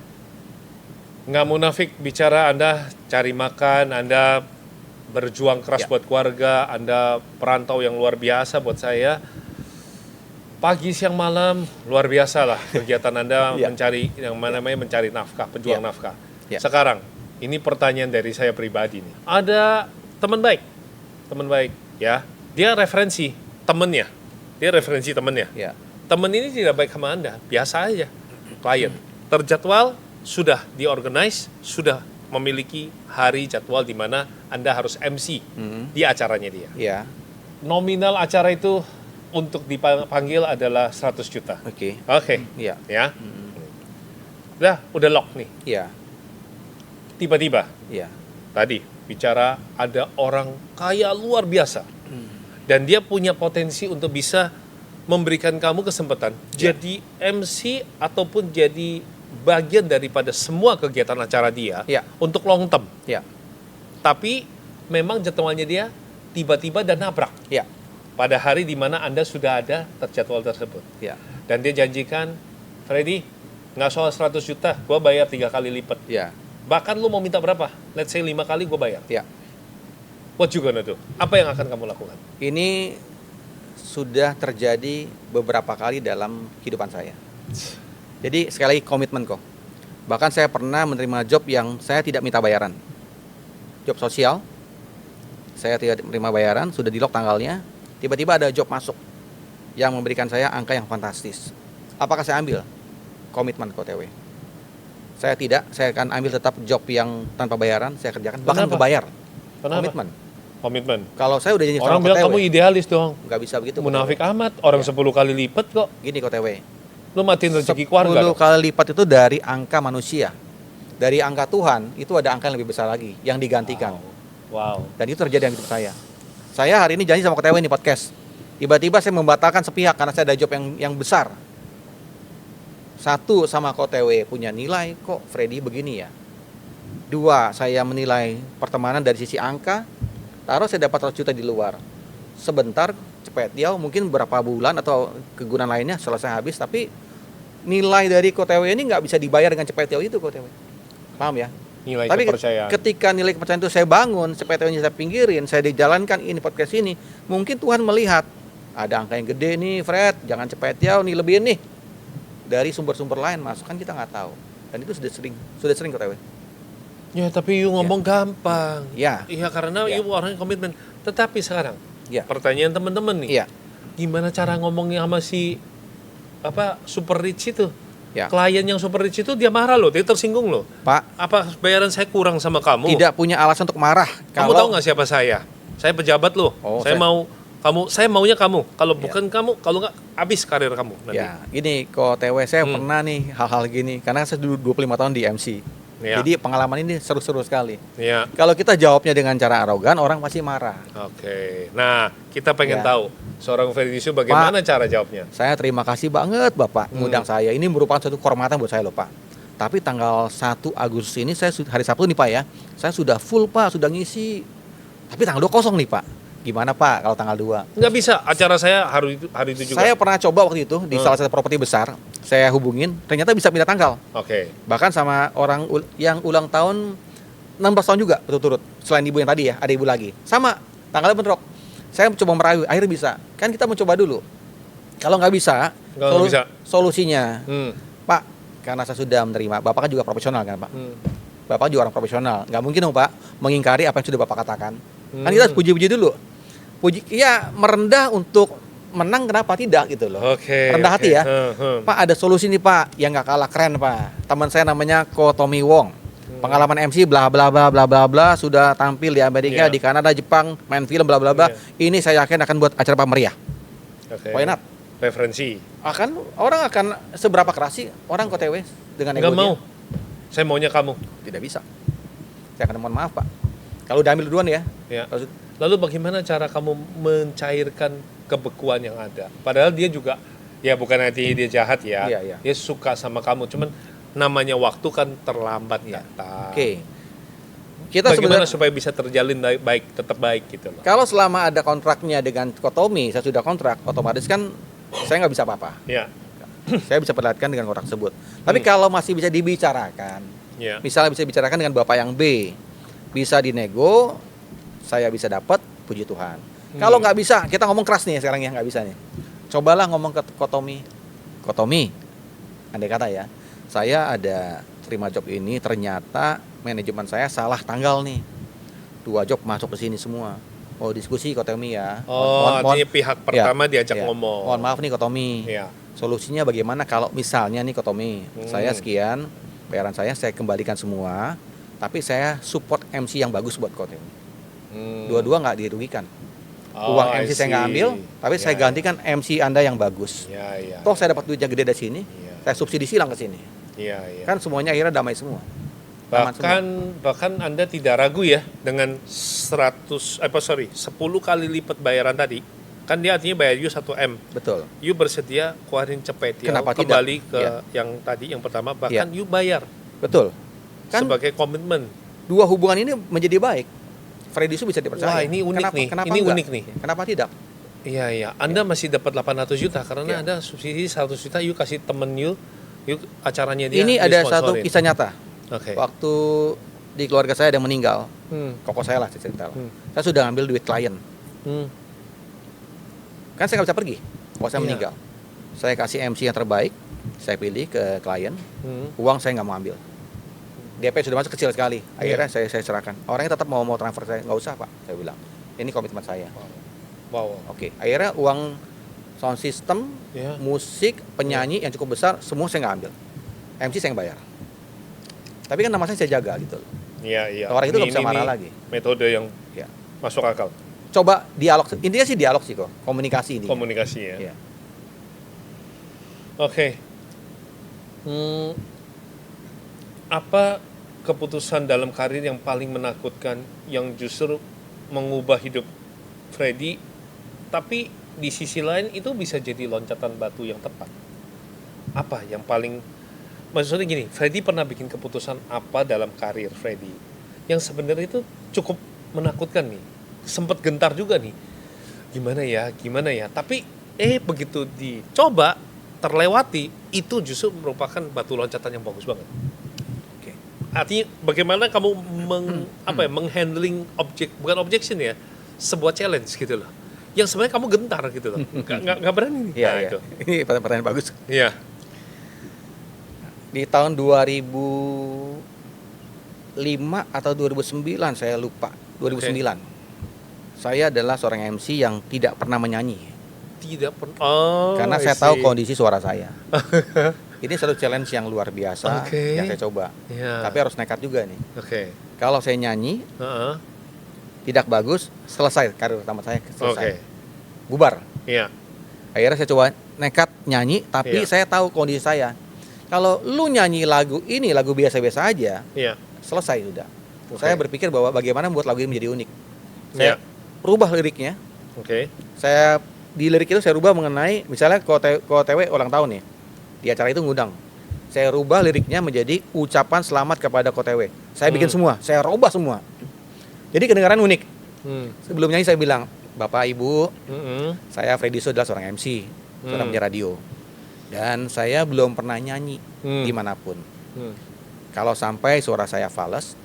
Speaker 2: Nggak munafik bicara Anda cari makan, Anda berjuang keras buat keluarga, Anda perantau yang luar biasa buat saya. Pagi, siang, malam, luar biasa lah kegiatan Anda mencari, yang mana namanya mencari nafkah, pejuang nafkah. Sekarang, ini pertanyaan dari saya pribadi nih. Ada teman baik ya, dia referensi temennya,
Speaker 1: Ya.
Speaker 2: Temen ini tidak baik sama Anda, biasa aja, klien. Terjadwal, sudah diorganize, sudah memiliki hari jadwal di mana Anda harus MC di acaranya dia.
Speaker 1: Ya.
Speaker 2: Nominal acara itu untuk dipanggil adalah 100 juta.
Speaker 1: Oke.
Speaker 2: Ya. Udah lock nih.
Speaker 1: Iya.
Speaker 2: Tiba-tiba,
Speaker 1: Iya.
Speaker 2: tadi bicara ada orang kaya luar biasa. Dan dia punya potensi untuk bisa memberikan kamu kesempatan jadi MC ataupun jadi bagian daripada semua kegiatan acara dia untuk long term.
Speaker 1: Ya.
Speaker 2: Tapi memang jadwalnya dia tiba-tiba dan nabrak.
Speaker 1: Ya.
Speaker 2: Pada hari di mana Anda sudah ada terjadwal tersebut.
Speaker 1: Ya.
Speaker 2: Dan dia janjikan, Freddy, nggak soal 100 juta, gue bayar 3 kali lipat.
Speaker 1: Ya.
Speaker 2: Bahkan lu mau minta berapa? Let's say 5 kali gue bayar.
Speaker 1: Ya.
Speaker 2: What you gonna do? Apa yang akan kamu lakukan?
Speaker 1: Ini sudah terjadi beberapa kali dalam kehidupan saya. Jadi sekali lagi komitmen kok. Bahkan saya pernah menerima job yang saya tidak minta bayaran. Job sosial, saya tidak menerima bayaran, sudah di lock tanggalnya. Tiba-tiba ada job masuk yang memberikan saya angka yang fantastis. Apakah saya ambil? Komitmen KTW. Saya tidak, saya akan ambil tetap job yang tanpa bayaran, saya kerjakan, bahkan kebayar.
Speaker 2: Kenapa? Komitmen.
Speaker 1: Kalau saya udah janji sama KTW.
Speaker 2: Orang bilang kamu idealis dong.
Speaker 1: Nggak bisa begitu.
Speaker 2: Munafik amat, orang 10 kali lipat kok.
Speaker 1: Gini KTW.
Speaker 2: Lu matiin rezeki keluarga.
Speaker 1: 10 kali lipat itu dari angka manusia. Dari angka Tuhan, itu ada angka yang lebih besar lagi, yang digantikan.
Speaker 2: Wow.
Speaker 1: Dan itu terjadi dalam hidup saya. Saya hari ini janji sama KTW nih podcast. Tiba-tiba saya membatalkan sepihak karena saya ada job yang besar. Satu, sama KTW punya nilai kok Freddy begini ya. Dua, saya menilai pertemanan dari sisi angka. Taruh saya dapat 100 juta di luar. Sebentar, cepet dia mungkin berapa bulan atau kegunaan lainnya selesai habis. Tapi nilai dari KTW ini nggak bisa dibayar dengan cepet itu KTW. Paham ya?
Speaker 2: Nilai
Speaker 1: tapi
Speaker 2: kepercayaan.
Speaker 1: ketika nilai kepercayaan itu saya bangun, CPT-nya saya pinggirin, saya dijalankan ini podcast ini, mungkin Tuhan melihat ada angka yang gede nih, Fred, jangan CPT nih lebihin nih dari sumber-sumber lain masuk, kan kita nggak tahu. Dan itu sudah sering KTW.
Speaker 2: Ya tapi you ngomong gampang.
Speaker 1: Ya.
Speaker 2: Iya karena you orangnya komitmen. Tetapi sekarang, pertanyaan teman-teman nih,
Speaker 1: Iya.
Speaker 2: gimana cara ngomongnya sama si super rich itu?
Speaker 1: Ya.
Speaker 2: Klien yang super rich itu dia marah loh, dia tersinggung loh.
Speaker 1: Pak,
Speaker 2: apa bayaran saya kurang sama kamu?
Speaker 1: tidak punya alasan untuk marah.
Speaker 2: Kamu tahu nggak siapa saya? Saya pejabat loh. Saya maunya kamu. Kalau bukan kamu, kalau nggak habis karir kamu nanti.
Speaker 1: Ya, gini kok TW saya pernah nih hal-hal gini karena saya dulu 25 tahun di MC.
Speaker 2: Ya.
Speaker 1: Jadi pengalaman ini seru-seru sekali.
Speaker 2: Ya.
Speaker 1: Kalau kita jawabnya dengan cara arogan, orang pasti marah.
Speaker 2: Oke. Nah, kita pengen
Speaker 1: Ya.
Speaker 2: tahu seorang Freddy Su bagaimana cara jawabnya.
Speaker 1: Saya terima kasih banget Bapak ngundang saya. Ini merupakan suatu kehormatan buat saya loh Pak. Tapi tanggal 1 Agustus ini saya hari Sabtu nih Pak ya. Saya sudah full Pak, sudah ngisi. Tapi tanggal 2 kosong nih Pak. Gimana Pak kalau tanggal 2?
Speaker 2: Nggak bisa, acara saya hari itu juga.
Speaker 1: Saya pernah coba waktu itu di salah satu properti besar. Saya hubungin, ternyata bisa pindah tanggal.
Speaker 2: Oke.
Speaker 1: Bahkan sama orang yang ulang tahun 16 tahun juga berturut-turut. Selain ibu yang tadi ya, ada ibu lagi. Sama, tanggalnya bentrok. Saya coba merayu, akhirnya bisa. Kan kita mencoba dulu. Kalau nggak bisa, solusinya, Pak, karena saya sudah menerima, Bapak kan juga profesional kan Pak? Bapak juga orang profesional. Nggak mungkin dong Pak, mengingkari apa yang sudah Bapak katakan. Kan kita harus puji-puji dulu. Ya merendah untuk menang, kenapa tidak gitu loh. Rendah hati ya. Pak, ada solusi nih Pak yang nggak kalah keren Pak. Teman saya namanya Ko Tommy Wong. Pengalaman MC bla bla bla bla bla bla, sudah tampil di Amerika, di Kanada, Jepang, main film bla bla bla. Ini saya yakin akan buat acara meriah. Why not?
Speaker 2: Referensi.
Speaker 1: Orang akan seberapa keras sih orang KTW dengan ego
Speaker 2: Nggak mau. Saya maunya kamu.
Speaker 1: Tidak bisa. Saya akan mohon maaf Pak. Kalau udah ambil duluan ya.
Speaker 2: Lalu bagaimana cara kamu mencairkan kebekuan yang ada? Padahal dia juga, ya bukan artinya dia jahat ya. Dia suka sama kamu. Cuman namanya waktu kan terlambat datang. Kita bagaimana supaya bisa terjalin tetap baik gitu loh.
Speaker 1: Kalau selama ada kontraknya dengan Kotomi, saya sudah kontrak, otomatis kan saya nggak bisa apa-apa. Saya bisa perlihatkan dengan kontrak tersebut. Tapi kalau masih bisa dibicarakan, misalnya bisa dibicarakan dengan bapak yang B, bisa dinego, saya bisa dapat, puji Tuhan. Kalau nggak bisa, kita ngomong keras nih sekarang ya, nggak bisa nih. Cobalah ngomong ke Kotomi, andai kata ya, saya ada terima job ini, ternyata manajemen saya salah tanggal nih. 2 job masuk ke sini semua. Mau diskusi Kotomi ya.
Speaker 2: Artinya pihak pertama diajak ngomong.
Speaker 1: Mohon maaf nih Kotomi. Solusinya bagaimana kalau misalnya nih Kotomi, saya sekian, bayaran saya kembalikan semua, tapi saya support MC yang bagus buat Kotomi. Dua-dua nggak dirugikan. Uang MC saya nggak ambil, tapi saya gantikan MC Anda yang bagus. Toh saya dapat duitnya gede dari sini, saya subsidi silang ke sini. Kan semuanya akhirnya damai semua.
Speaker 2: Bahkan Anda tidak ragu ya dengan 10 kali lipat bayaran tadi. Kan dia artinya bayar you 1M.
Speaker 1: Betul.
Speaker 2: You bersedia keluarin cepet ya,
Speaker 1: Kenapa
Speaker 2: kembali
Speaker 1: tidak?
Speaker 2: ke yang tadi, yang pertama, bahkan you bayar.
Speaker 1: Betul. Kan
Speaker 2: sebagai komitmen.
Speaker 1: Dua hubungan ini menjadi baik. Freddy Su bisa dipercaya.
Speaker 2: Wah, ini unik nih. Ini unik nih.
Speaker 1: Kenapa tidak?
Speaker 2: Iya. Anda masih dapat 800 juta karena ada subsidi 100 juta you kasih temen you acaranya dia.
Speaker 1: Ini ada satu kisah nyata.
Speaker 2: Okay.
Speaker 1: Waktu di keluarga saya ada yang meninggal, koko saya lah cerita. Saya sudah ambil duit klien. Kan saya nggak bisa pergi kalau saya meninggal. Saya kasih MC yang terbaik, saya pilih ke klien. Uang saya nggak mau ambil. DP sudah masuk kecil sekali. Akhirnya saya serahkan. Orangnya tetap mau transfer saya, nggak usah Pak. Saya bilang, ini komitmen saya. Oke. Akhirnya uang sound system, musik, penyanyi yang cukup besar, semua saya nggak ambil. MC saya yang bayar. Tapi kan nama saya jaga gitu loh.
Speaker 2: Iya.
Speaker 1: Orang itu nggak bisa marah lagi.
Speaker 2: Metode yang masuk akal.
Speaker 1: Coba dialog. Intinya sih dialog sih kok. Komunikasi ini.
Speaker 2: Komunikasi ya. Oke. Apa keputusan dalam karir yang paling menakutkan yang justru mengubah hidup Freddy, tapi di sisi lain itu bisa jadi loncatan batu yang tepat? Apa yang paling, maksudnya gini, Freddy pernah bikin keputusan apa dalam karir Freddy yang sebenarnya itu cukup menakutkan nih, sempat gentar juga nih, gimana ya, tapi begitu dicoba, terlewati, itu justru merupakan batu loncatan yang bagus banget. Artinya bagaimana kamu menghandling bukan objection ya, sebuah challenge gitu loh, yang sebenarnya kamu gentar gitu loh, nggak berani nih.
Speaker 1: Itu. Ini pertanyaan bagus.
Speaker 2: Iya.
Speaker 1: Di tahun 2005 atau 2009 saya lupa, 2009. Saya adalah seorang MC yang tidak pernah menyanyi.
Speaker 2: Tidak pernah.
Speaker 1: Karena saya tahu kondisi suara saya. Ini satu challenge yang luar biasa yang saya coba. Tapi harus nekat juga nih. Kalau saya nyanyi tidak bagus, selesai karir pertama saya, selesai. Bubar. Akhirnya saya coba nekat nyanyi, tapi saya tahu kondisi saya. Kalau lu nyanyi lagu ini, lagu biasa-biasa aja,
Speaker 2: Iya.
Speaker 1: selesai sudah.
Speaker 2: Oke.
Speaker 1: Saya berpikir bahwa bagaimana membuat lagu ini menjadi unik.
Speaker 2: Iya.
Speaker 1: Saya rubah liriknya.
Speaker 2: Oke.
Speaker 1: Saya di lirik itu saya rubah mengenai misalnya KOTW ulang tahun nih. Di acara itu ngundang. Saya rubah liriknya menjadi ucapan selamat kepada KOTW. Saya bikin semua, saya rubah semua. Jadi kedengaran unik. Sebelum nyanyi saya bilang, Bapak Ibu, saya Freddy So adalah seorang MC, seorang penyiar radio. Dan saya belum pernah nyanyi dimanapun. Kalau sampai suara saya fales,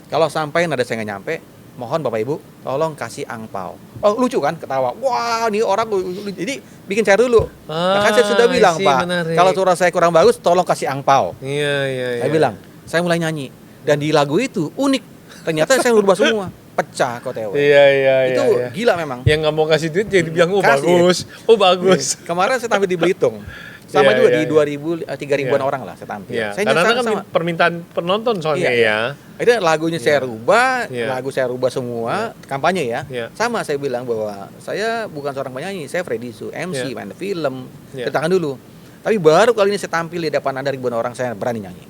Speaker 1: kalau sampai nada saya nggak nyampe, mohon Bapak Ibu tolong kasih angpau. Oh lucu kan, ketawa. Wah ini orang lucu. Jadi bikin cair dulu. Kan saya sudah bilang Pak,
Speaker 2: menarik.
Speaker 1: kalau suara saya kurang bagus, tolong kasih angpau.
Speaker 2: Iya.
Speaker 1: Saya bilang, saya mulai nyanyi. Dan di lagu itu unik. Ternyata saya rubah semua. Pecah KOTW.
Speaker 2: Iya.
Speaker 1: Itu gila memang.
Speaker 2: Yang nggak mau kasih duit jadi bilang,
Speaker 1: Kasih.
Speaker 2: bagus.
Speaker 1: Kemarin saya tampil di Belitung. Sama
Speaker 2: Iya,
Speaker 1: juga
Speaker 2: iya,
Speaker 1: di 3.000-an orang lah saya tampil.
Speaker 2: Iya,
Speaker 1: Saya
Speaker 2: karena
Speaker 1: nyanyi
Speaker 2: kan
Speaker 1: sama.
Speaker 2: permintaan penonton soalnya
Speaker 1: Iya. Itu lagunya saya rubah,
Speaker 2: Iya.
Speaker 1: lagu saya rubah semua, kampanye ya.
Speaker 2: Iya.
Speaker 1: Sama saya bilang bahwa saya bukan seorang penyanyi, saya Freddy Su, MC,
Speaker 2: Iya.
Speaker 1: main film,
Speaker 2: Iya.
Speaker 1: ceritakan dulu. Tapi baru kali ini saya tampil di depan Anda ribuan orang, saya berani nyanyi.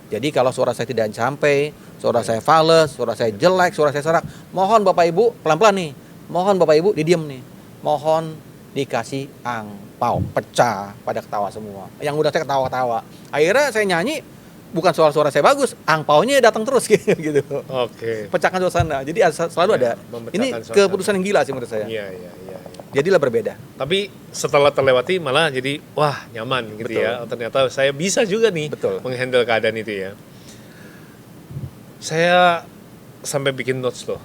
Speaker 1: Jadi kalau suara saya tidak sampai, suara saya fales, suara saya jelek, suara saya serak, mohon Bapak Ibu, pelan-pelan nih, mohon Bapak Ibu didiem nih, mohon dikasih angpau, pecah pada ketawa semua. Yang udah saya ketawa-ketawa. Akhirnya saya nyanyi, bukan suara saya bagus, angpaunya datang terus gitu.
Speaker 2: Oke.
Speaker 1: Pecahkan suasana. Jadi selalu ada.
Speaker 2: memecahkan
Speaker 1: Ini
Speaker 2: suasana.
Speaker 1: keputusan yang gila sih menurut saya.
Speaker 2: Iya.
Speaker 1: Jadilah berbeda.
Speaker 2: Tapi setelah terlewati malah jadi wah nyaman gitu
Speaker 1: Betul.
Speaker 2: ya. Oh, ternyata saya bisa juga nih
Speaker 1: Betul.
Speaker 2: menghandle keadaan itu ya. Saya sampai bikin notes loh.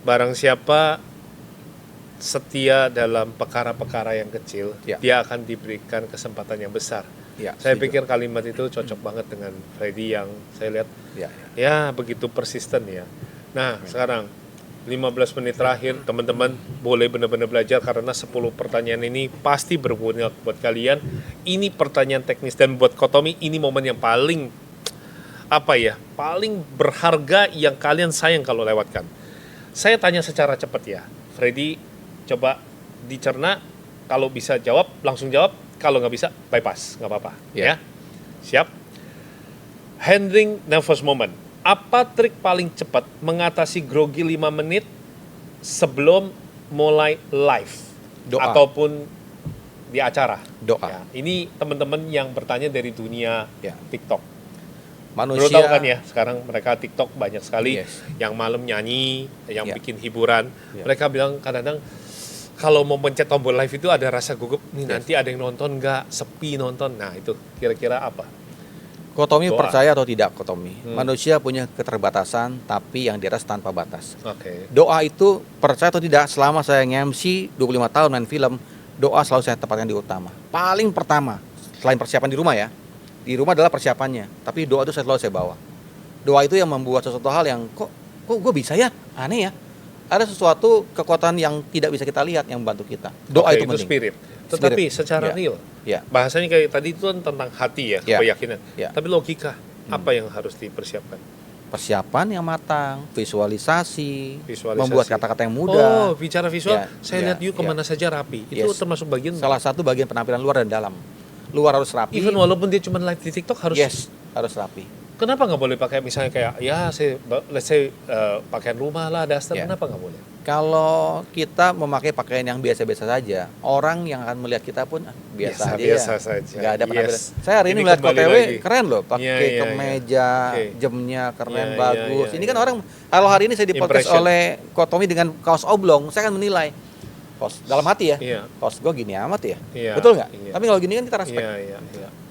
Speaker 2: Barang siapa setia dalam perkara-perkara yang kecil,
Speaker 1: Ya.
Speaker 2: dia akan diberikan kesempatan yang besar.
Speaker 1: Ya,
Speaker 2: Saya
Speaker 1: setuju.
Speaker 2: pikir kalimat itu cocok banget dengan Freddy yang saya lihat
Speaker 1: Ya.
Speaker 2: ya begitu persisten ya. Nah, sekarang 15 menit terakhir teman-teman boleh benar-benar belajar karena 10 pertanyaan ini pasti berguna buat kalian. Ini pertanyaan teknis dan buat Kotomi ini momen yang paling paling berharga yang kalian sayang kalau lewatkan. Saya tanya secara cepat ya. Freddy coba dicerna, kalau bisa jawab langsung jawab, kalau nggak bisa bypass, nggak apa-apa ya. Siap? Handling nervous moment. Apa trik paling cepat mengatasi grogi 5 menit sebelum mulai live
Speaker 1: Doa.
Speaker 2: ataupun di acara?
Speaker 1: Doa.
Speaker 2: Ya, ini teman-teman yang bertanya dari dunia
Speaker 1: Ya.
Speaker 2: TikTok.
Speaker 1: Manusia
Speaker 2: Bro tahu kan ya, sekarang mereka TikTok banyak sekali
Speaker 1: Yes.
Speaker 2: yang malam nyanyi, yang
Speaker 1: Ya.
Speaker 2: bikin hiburan.
Speaker 1: Ya.
Speaker 2: Mereka bilang kadang-kadang kalau mau pencet tombol live itu ada rasa gugup, nih
Speaker 1: Yes.
Speaker 2: nanti ada yang nonton nggak, sepi nonton. Nah itu kira-kira apa?
Speaker 1: Kotomi
Speaker 2: Doa.
Speaker 1: percaya atau tidak Kotomi? Manusia punya keterbatasan tapi yang di atas tanpa batas.
Speaker 2: Oke.
Speaker 1: Doa itu percaya atau tidak, selama saya nge-MC 25 tahun main film, doa selalu saya tempatkan di utama. Paling pertama, selain persiapan di rumah ya. Di rumah adalah persiapannya, tapi doa itu selalu saya bawa. Doa itu yang membuat sesuatu hal yang kok gue bisa ya? Aneh ya. Ada sesuatu kekuatan yang tidak bisa kita lihat yang membantu kita. Doa
Speaker 2: Oke,
Speaker 1: itu penting.
Speaker 2: spirit. Tetapi
Speaker 1: Spirit.
Speaker 2: secara
Speaker 1: Ya.
Speaker 2: real,
Speaker 1: Ya.
Speaker 2: bahasanya kayak tadi itu kan tentang hati ya,
Speaker 1: Ya.
Speaker 2: keyakinan.
Speaker 1: Ya.
Speaker 2: Tapi logika, apa yang harus dipersiapkan?
Speaker 1: Persiapan yang matang, visualisasi,
Speaker 2: Visualisasi.
Speaker 1: membuat kata-kata yang
Speaker 2: Oh,
Speaker 1: mudah.
Speaker 2: bicara visual,
Speaker 1: Ya,
Speaker 2: saya
Speaker 1: ya,
Speaker 2: lihat you kemana saja rapi. Itu
Speaker 1: Yes.
Speaker 2: termasuk bagian.
Speaker 1: Salah satu bagian penampilan luar dan dalam. Luar harus rapi.
Speaker 2: Even walaupun dia cuma live di TikTok harus.
Speaker 1: Yes, harus rapi.
Speaker 2: Kenapa nggak boleh pakai misalnya kayak ya let's say pakaian rumah lah, daster,
Speaker 1: Ya.
Speaker 2: kenapa nggak boleh?
Speaker 1: Kalau kita memakai pakaian yang biasa-biasa saja, orang yang akan melihat kita pun biasa aja
Speaker 2: Biasa
Speaker 1: ya.
Speaker 2: saja.
Speaker 1: Nggak ada penampilan.
Speaker 2: Yes.
Speaker 1: Saya hari ini
Speaker 2: Ini
Speaker 1: melihat
Speaker 2: kembali
Speaker 1: KTW
Speaker 2: lagi.
Speaker 1: keren loh, pakai
Speaker 2: Iya, iya,
Speaker 1: kemeja,
Speaker 2: Oke.
Speaker 1: jamnya keren,
Speaker 2: Iya,
Speaker 1: bagus.
Speaker 2: iya,
Speaker 1: Ini
Speaker 2: iya,
Speaker 1: kan
Speaker 2: iya.
Speaker 1: orang, kalau hari ini saya di podcast
Speaker 2: Impression.
Speaker 1: oleh Kotomi dengan kaos oblong, saya akan menilai. Kaos dalam hati ya.
Speaker 2: Iya.
Speaker 1: Kaos gue gini amat ya.
Speaker 2: Iya,
Speaker 1: Betul nggak?
Speaker 2: iya.
Speaker 1: Tapi kalau gini kan kita respect.
Speaker 2: Iya.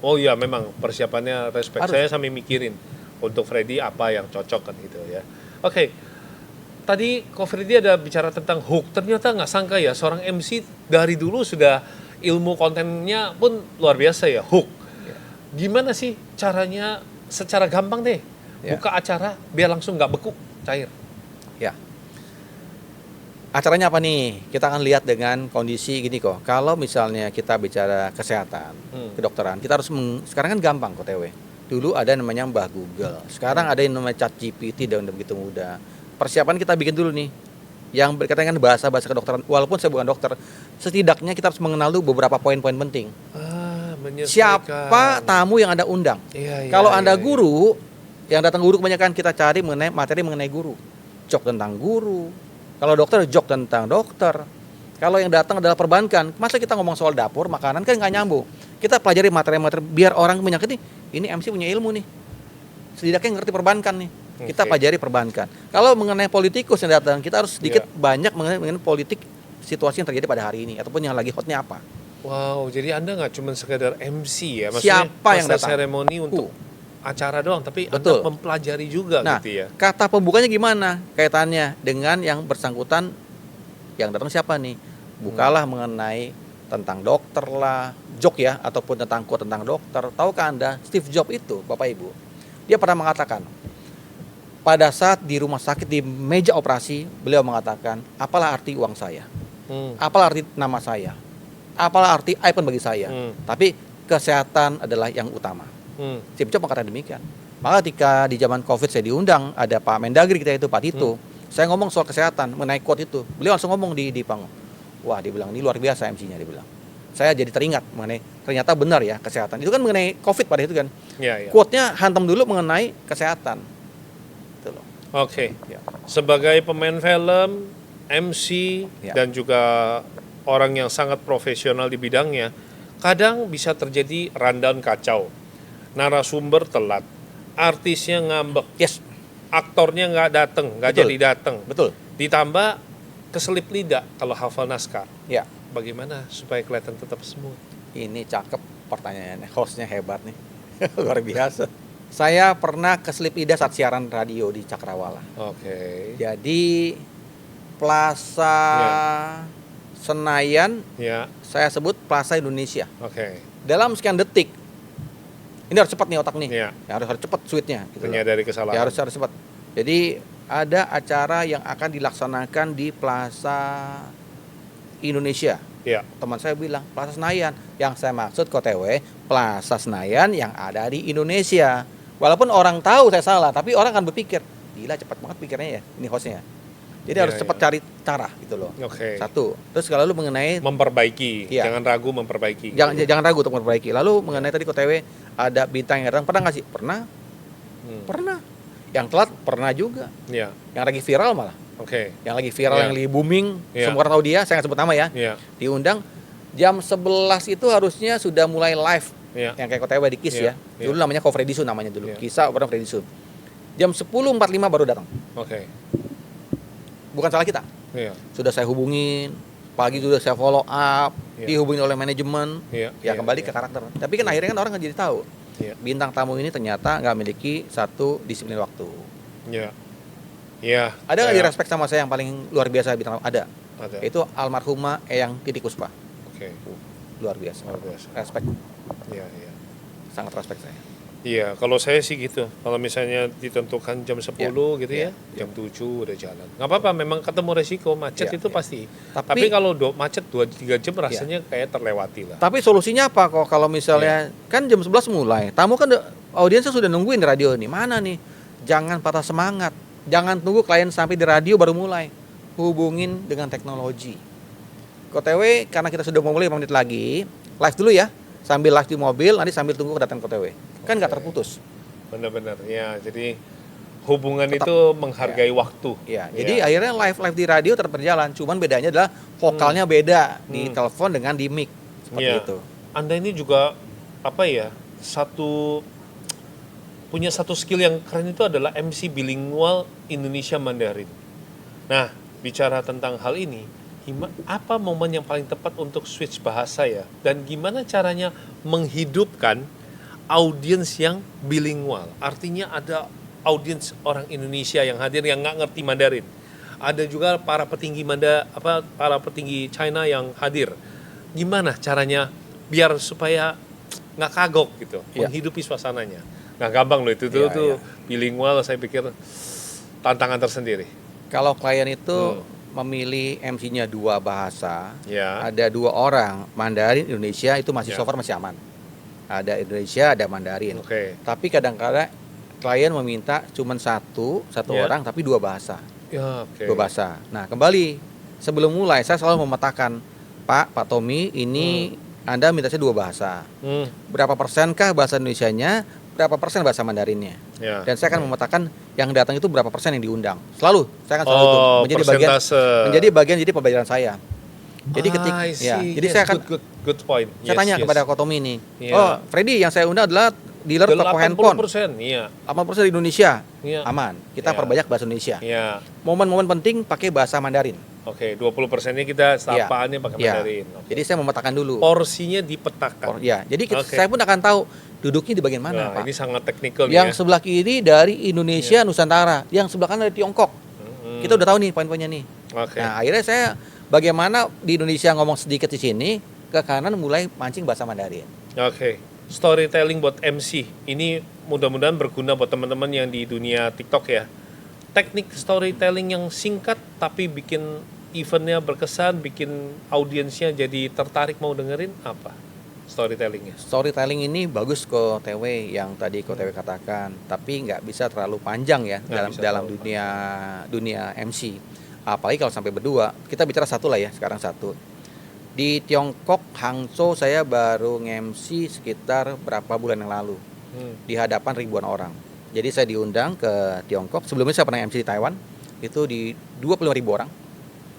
Speaker 2: Oh iya, memang persiapannya respect.
Speaker 1: Harus.
Speaker 2: Saya sambil mikirin untuk Freddy apa yang cocok kan gitu ya. Oke. Tadi Ko Freddy ada bicara tentang hook. Ternyata nggak sangka ya seorang MC dari dulu sudah ilmu kontennya pun luar biasa ya, hook. Gimana sih caranya secara gampang deh
Speaker 1: Ya.
Speaker 2: buka acara biar langsung nggak beku, cair.
Speaker 1: Ya. Acaranya apa nih? Kita akan lihat dengan kondisi gini kok. Kalau misalnya kita bicara kesehatan, kedokteran, kita harus sekarang kan gampang kok TW. Dulu ada namanya Mbah Google. Sekarang ada yang namanya ChatGPT dan begitu mudah. Persiapan kita bikin dulu nih. Yang berkaitan dengan bahasa kedokteran. Walaupun saya bukan dokter, setidaknya kita harus mengenal dulu beberapa poin-poin penting. Siapa tamu yang Anda undang? Kalau Anda guru, yang datang guru kebanyakan kita cari mengenai materi mengenai guru. Jok tentang guru. Kalau dokter, jok tentang dokter. Kalau yang datang adalah perbankan, masa kita ngomong soal dapur, makanan kan nggak nyambung. Kita pelajari materi-materi biar orang menyangka ini MC punya ilmu nih. Setidaknya ngerti perbankan nih. Kita pelajari perbankan. Kalau mengenai politikus yang datang, kita harus sedikit banyak mengenai politik situasi yang terjadi pada hari ini ataupun yang lagi hotnya apa.
Speaker 2: Wow, jadi Anda nggak cuma sekedar MC ya,
Speaker 1: maksudnya siapa yang datang
Speaker 2: seremoni untuk acara doang, tapi Anda mempelajari juga gitu ya.
Speaker 1: Kata pembukanya gimana kaitannya dengan yang bersangkutan yang datang siapa nih? Bukalah mengenai tentang dokter lah, jok ya, ataupun tentang quote tentang dokter. Tahukah Anda Steve Jobs itu, Bapak Ibu? Dia pernah mengatakan, pada saat di rumah sakit di meja operasi, beliau mengatakan, apalah arti uang saya? Apalah arti nama saya? Apalah arti iPhone bagi saya? Tapi kesehatan adalah yang utama. Steve Jobs mengatakan demikian. Maka ketika di zaman COVID saya diundang, ada Pak Mendagri kita itu, Pak Tito. Saya ngomong soal kesehatan, mengenai quote itu. Beliau langsung ngomong di panggung. Wah, dia bilang, ini luar biasa MC-nya, dia bilang. Saya jadi teringat mengenai, ternyata benar ya, kesehatan. Itu kan mengenai COVID pada itu kan. Quote-nya hantam dulu mengenai kesehatan. Gitu loh.
Speaker 2: Oke. Sebagai pemain film, MC, dan juga orang yang sangat profesional di bidangnya, kadang bisa terjadi rundown kacau. Narasumber telat, artisnya ngambek. Aktornya nggak datang, nggak jadi datang.
Speaker 1: Betul.
Speaker 2: Ditambah keselip lidah kalau hafal naskah.
Speaker 1: Ya.
Speaker 2: Bagaimana supaya kelihatan tetap smooth?
Speaker 1: Ini cakep pertanyaannya, hostnya hebat nih, luar biasa. Saya pernah keselip lidah saat siaran radio di Cakrawala. Jadi Plaza Senayan, saya sebut Plaza Indonesia. Dalam sekian detik. Ini harus cepat nih otak nih, harus cepat switch-nya. Gitu
Speaker 2: menyadari kesalahan.
Speaker 1: Ya, harus cepat. Jadi ada acara yang akan dilaksanakan di Plaza Indonesia. Teman saya bilang Plaza Senayan. Yang saya maksud KTW Plaza Senayan yang ada di Indonesia. Walaupun orang tahu saya salah, tapi orang akan berpikir, gila cepat banget pikirnya ya, ini hostnya. Jadi harus cepat cari cara gitu loh. Satu. Terus kalau lu mengenai
Speaker 2: memperbaiki, jangan ragu memperbaiki.
Speaker 1: Jangan ragu untuk memperbaiki. Lalu mengenai tadi KTW ada bintang yang datang, pernah nggak sih? Pernah. Pernah. Yang telat pernah juga. Yang lagi viral malah. Yang lagi viral, yang lagi booming, semua orang tahu dia, saya nggak sebut nama ya. Diundang jam 11 itu harusnya sudah mulai live. Yang kayak KTW di KIS ya. Dulu namanya Ko Freddy Sun namanya dulu. Kisah orang Freddy Sun. Jam 10.45 baru datang. Bukan salah kita. Sudah saya hubungin, pagi sudah saya follow up, dihubungi oleh manajemen, kembali ke karakter. Tapi kan akhirnya kan orang kan jadi tahu, bintang tamu ini ternyata nggak memiliki satu disiplin waktu. Ada nggak respect sama saya yang paling luar biasa bintang tamu? Ada. Itu almarhumah Eyang Titi Kuspa. Luar biasa. Respect. Sangat respect saya.
Speaker 2: Iya, kalau saya sih gitu. Kalau misalnya ditentukan jam 10 gitu ya, jam 7 udah jalan. Nggak apa-apa, memang ketemu resiko macet itu pasti. Tapi kalau macet 2-3 jam rasanya kayak terlewati lah.
Speaker 1: Tapi solusinya apa kok kalau misalnya kan jam 11 mulai. Tamu kan audiensnya sudah nungguin di radio nih. Mana nih? Jangan patah semangat. Jangan tunggu klien sampai di radio baru mulai. Hubungin dengan teknologi. KTW karena kita sudah mau mulai 5 menit lagi, live dulu ya. Sambil live di mobil, nanti sambil tunggu kedatangan KTW. Kan nggak terputus.
Speaker 2: Benar-benar, ya. Jadi hubungan tetap, itu menghargai waktu.
Speaker 1: Jadi akhirnya live di radio tetap berjalan. Cuman bedanya adalah vokalnya beda di telepon dengan di mic. Seperti itu.
Speaker 2: Anda ini juga punya satu skill yang keren itu adalah MC bilingual Indonesia Mandarin. Nah, bicara tentang hal ini, apa momen yang paling tepat untuk switch bahasa ya? Dan gimana caranya menghidupkan audiens yang bilingual? Artinya ada audiens orang Indonesia yang hadir yang nggak ngerti Mandarin. Ada juga para petinggi para petinggi China yang hadir. Gimana caranya biar supaya nggak kagok gitu, menghidupi suasananya? Nggak gampang loh itu tuh bilingual. Saya pikir tantangan tersendiri. Kalau
Speaker 1: klien itu memilih MC-nya 2 bahasa, ada 2 orang, Mandarin, Indonesia, itu masih so far masih aman. Ada Indonesia, ada Mandarin. Tapi kadang-kadang klien meminta cuma satu orang, tapi 2 bahasa. 2 bahasa. Nah, kembali sebelum mulai saya selalu memetakan, Pak Tommy, ini Anda minta saya 2 bahasa. Berapa persenkah bahasa Indonesianya, berapa persen bahasa Mandarinnya.
Speaker 2: Ya.
Speaker 1: Dan saya akan memetakan yang datang itu berapa persen yang diundang. Selalu, saya akan selalu itu menjadi bagian jadi pembelajaran saya. Jadi jadi saya akan
Speaker 2: good point.
Speaker 1: Saya tanya kepada Kotomi ini.
Speaker 2: Yeah.
Speaker 1: Oh, Freddy, yang saya undang adalah dealer toko handphone.
Speaker 2: 80%, iya.
Speaker 1: 80% di Indonesia.
Speaker 2: Iya.
Speaker 1: Aman. Kita perbanyak bahasa Indonesia.
Speaker 2: Iya.
Speaker 1: Momen-momen penting pakai bahasa Mandarin.
Speaker 2: Oke, 20%-nya kita sapaannya pakai Mandarin.
Speaker 1: Okay. Jadi saya memetakan dulu.
Speaker 2: Porsinya dipetakan.
Speaker 1: Jadi saya pun akan tahu duduknya di bagian mana, Pak.
Speaker 2: Ini sangat teknikal
Speaker 1: yang sebelah kiri dari Indonesia, Nusantara. Yang sebelah kanan dari Tiongkok. Kita udah tahu nih poin-poinnya nih.
Speaker 2: Okay.
Speaker 1: Nah, akhirnya saya bagaimana di Indonesia ngomong sedikit di sini, ke kanan mulai mancing bahasa Mandarin.
Speaker 2: Oke. Storytelling buat MC. Ini mudah-mudahan berguna buat teman-teman yang di dunia TikTok ya. Teknik storytelling yang singkat tapi bikin eventnya berkesan, bikin audiensnya jadi tertarik mau dengerin apa? Storytellingnya. Storytelling
Speaker 1: ini bagus ke TW yang tadi ke TW katakan, tapi nggak bisa terlalu panjang ya dalam dunia MC. Apalagi kalau sampai berdua, kita bicara satu lah ya, sekarang satu. Di Tiongkok, Hangzhou saya baru nge-MC sekitar berapa bulan yang lalu. Di hadapan ribuan orang. Jadi saya diundang ke Tiongkok, sebelumnya saya pernah MC di Taiwan, itu di 25.000 orang.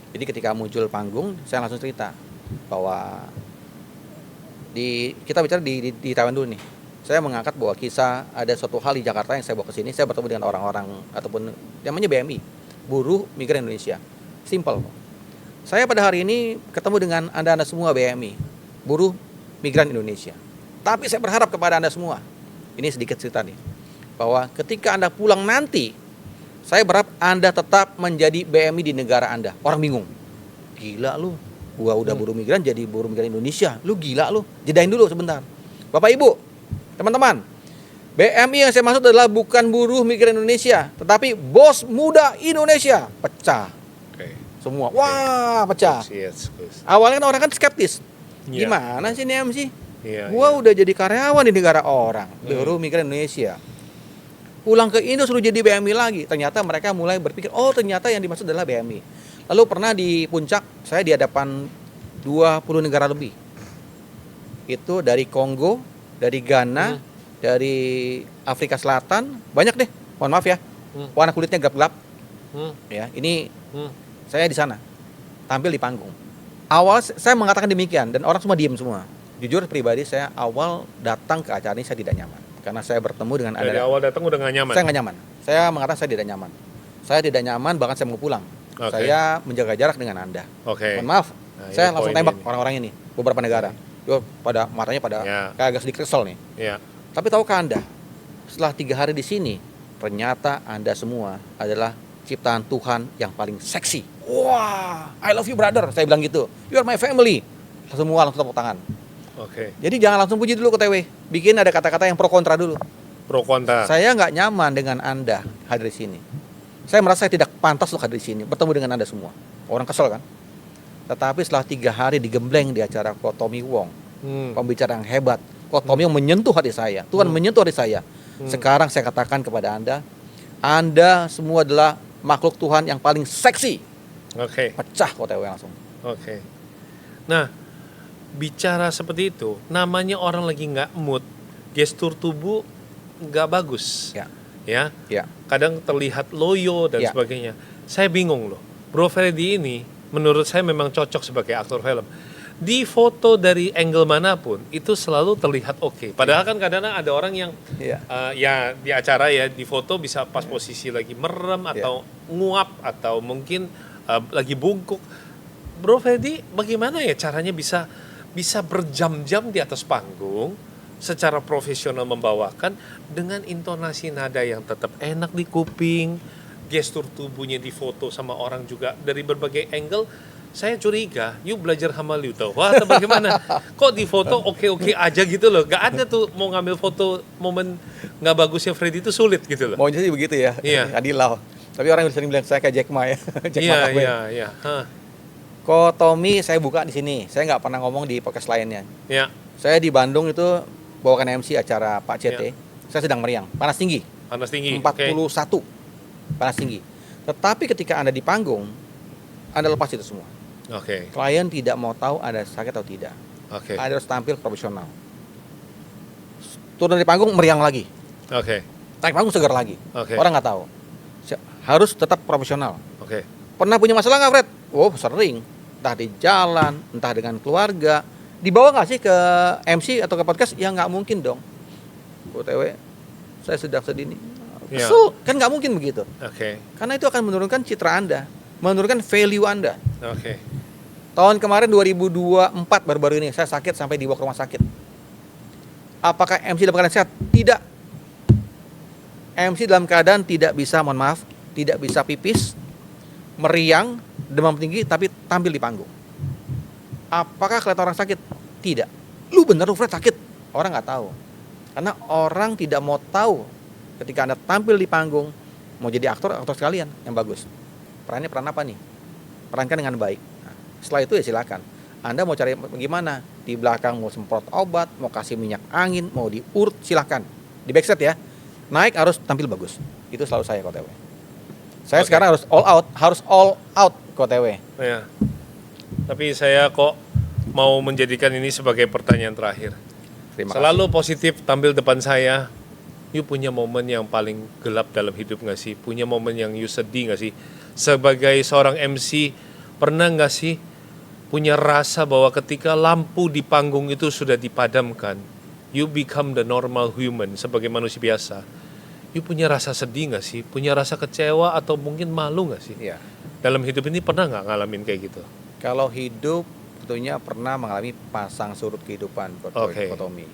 Speaker 1: Jadi ketika muncul panggung, saya langsung cerita bahwa kita bicara di Taiwan dulu nih. Saya mengangkat bahwa kisah ada suatu hal di Jakarta yang saya bawa ke sini, saya bertemu dengan orang-orang ataupun namanya BMI, buruh migran Indonesia. Simple. Saya pada hari ini ketemu dengan Anda semua BMI, buruh migran Indonesia. Tapi saya berharap kepada Anda semua, ini sedikit cerita nih, bahwa ketika Anda pulang nanti, saya berharap Anda tetap menjadi BMI di negara Anda. Orang bingung, gila lu, gua udah buruh migran jadi buruh migran Indonesia, lu gila lu. Jedain dulu sebentar. Bapak Ibu, teman-teman, BMI yang saya maksud adalah bukan buruh migran Indonesia, tetapi bos muda Indonesia. Pecah. Semua, wah pecah. Awalnya kan orang kan skeptis. Gimana sih ini MC? Gua udah jadi karyawan di negara orang, buruh migran Indonesia. Pulang ke Indo suruh jadi BMI lagi. Ternyata mereka mulai berpikir, oh ternyata yang dimaksud adalah BMI. Lalu pernah di puncak, saya di hadapan 20 negara lebih. Itu dari Kongo, dari Ghana, dari Afrika Selatan, banyak deh. Mohon maaf ya, warna kulitnya gelap-gelap. Ya, ini saya di sana, tampil di panggung. Awal saya mengatakan demikian dan orang semua diam semua. Jujur pribadi saya awal datang ke acara ini saya tidak nyaman. Karena saya bertemu dengan Anda.
Speaker 2: Dari awal datang udah gak nyaman?
Speaker 1: Saya gak nyaman. Saya mengatakan saya tidak nyaman. Saya tidak nyaman bahkan saya mau pulang. Saya menjaga jarak dengan Anda. Mohon maaf, saya langsung tembak orang-orang ini. Beberapa negara. Pada matanya pada kayak agak sedikit kesel nih. Tapi tahukah Anda, setelah 3 hari di sini, ternyata Anda semua adalah ciptaan Tuhan yang paling seksi. Wah, I love you brother, saya bilang gitu. You are my family. Semua langsung tepuk tangan. Jadi jangan langsung puji dulu ke TW. Bikin ada kata-kata yang pro kontra dulu.
Speaker 2: Pro kontra.
Speaker 1: Saya nggak nyaman dengan Anda hadir di sini. Saya merasa saya tidak pantas untuk hadir di sini, bertemu dengan Anda semua. Orang kesel kan? Tetapi setelah 3 hari digembleng di acara Kotomi Wong, pembicara yang hebat, Kotomi Wong menyentuh hati saya. Tuhan menyentuh hati saya. Sekarang saya katakan kepada Anda semua adalah makhluk Tuhan yang paling seksi. Pecah OTW langsung.
Speaker 2: Nah, bicara seperti itu, namanya orang lagi nggak mood, gestur tubuh nggak bagus. Ya. Kadang terlihat loyo dan sebagainya. Saya bingung loh. Bro Freddy ini menurut saya memang cocok sebagai aktor film. Di foto dari angle manapun itu selalu terlihat oke. Padahal kan kadang-kadang ada orang yang ya di acara ya di foto bisa pas posisi lagi merem atau nguap atau mungkin lagi bungkuk. Bro Freddy bagaimana ya caranya bisa berjam-jam di atas panggung secara profesional membawakan dengan intonasi nada yang tetap enak di kuping, gestur tubuhnya di foto sama orang juga dari berbagai angle. Saya curiga, you belajar sama Liu Tauhua atau bagaimana? Kok di foto oke-oke aja gitu loh. Gak ada tuh mau ngambil foto momen gak bagusnya Freddy itu sulit gitu loh.
Speaker 1: Maunya sih begitu ya, Adilau. Tapi orang sering bilang saya kayak Jack Ma ya.
Speaker 2: Iya.
Speaker 1: Kok Tommy saya buka di sini. Saya nggak pernah ngomong di podcast lainnya. Saya di Bandung itu bawakan MC acara Pak CT. Saya sedang meriang, panas tinggi. 41, panas tinggi. Tetapi ketika Anda di panggung, Anda lepas itu semua. Klien tidak mau tahu Anda sakit atau tidak.
Speaker 2: Oke.
Speaker 1: Anda harus tampil profesional. Turun dari panggung meriang lagi.
Speaker 2: Oke.
Speaker 1: Naik panggung segar lagi.
Speaker 2: Oke.
Speaker 1: Orang nggak tahu. Harus tetap profesional.
Speaker 2: Oke.
Speaker 1: Pernah punya masalah nggak, Fred? Oh, sering. Entah di jalan, entah dengan keluarga. Dibawa nggak sih ke MC atau ke podcast? Ya nggak mungkin dong. OTW, saya sedang sedih nih. Kesel, kan nggak mungkin begitu.
Speaker 2: Oke.
Speaker 1: Karena itu akan menurunkan citra Anda, menurunkan value Anda.
Speaker 2: Oke.
Speaker 1: Tahun kemarin 2024 baru-baru ini saya sakit sampai dibawa ke rumah sakit. Apakah MC dalam keadaan sehat? Tidak. MC dalam keadaan tidak bisa, mohon maaf, tidak bisa pipis, meriang, demam tinggi, tapi tampil di panggung. Apakah kelihatan orang sakit? Tidak. Lu bener lu Fred sakit? Orang nggak tahu. Karena orang tidak mau tahu ketika Anda tampil di panggung, mau jadi aktor sekalian yang bagus. Perannya peran apa nih? Perankan dengan baik. Nah, setelah itu ya silakan. Anda mau cari gimana? Di belakang mau semprot obat, mau kasih minyak angin, mau diurut, silakan. Di backstage ya. Naik harus tampil bagus. Itu selalu saya KTW. Saya sekarang harus all out KTW.
Speaker 2: Ya. Tapi saya kok mau menjadikan ini sebagai pertanyaan terakhir. Selalu positif tampil depan saya. You punya momen yang paling gelap dalam hidup nggak sih? Punya momen yang you sedih nggak sih? Sebagai seorang MC, pernah nggak sih punya rasa bahwa ketika lampu di panggung itu sudah dipadamkan, you become the normal human sebagai manusia biasa. You punya rasa sedih nggak sih? Punya rasa kecewa atau mungkin malu nggak sih?
Speaker 1: Iya.
Speaker 2: Dalam hidup ini pernah nggak ngalamin kayak gitu?
Speaker 1: Kalau hidup tentunya pernah mengalami pasang surut kehidupan, Tommy.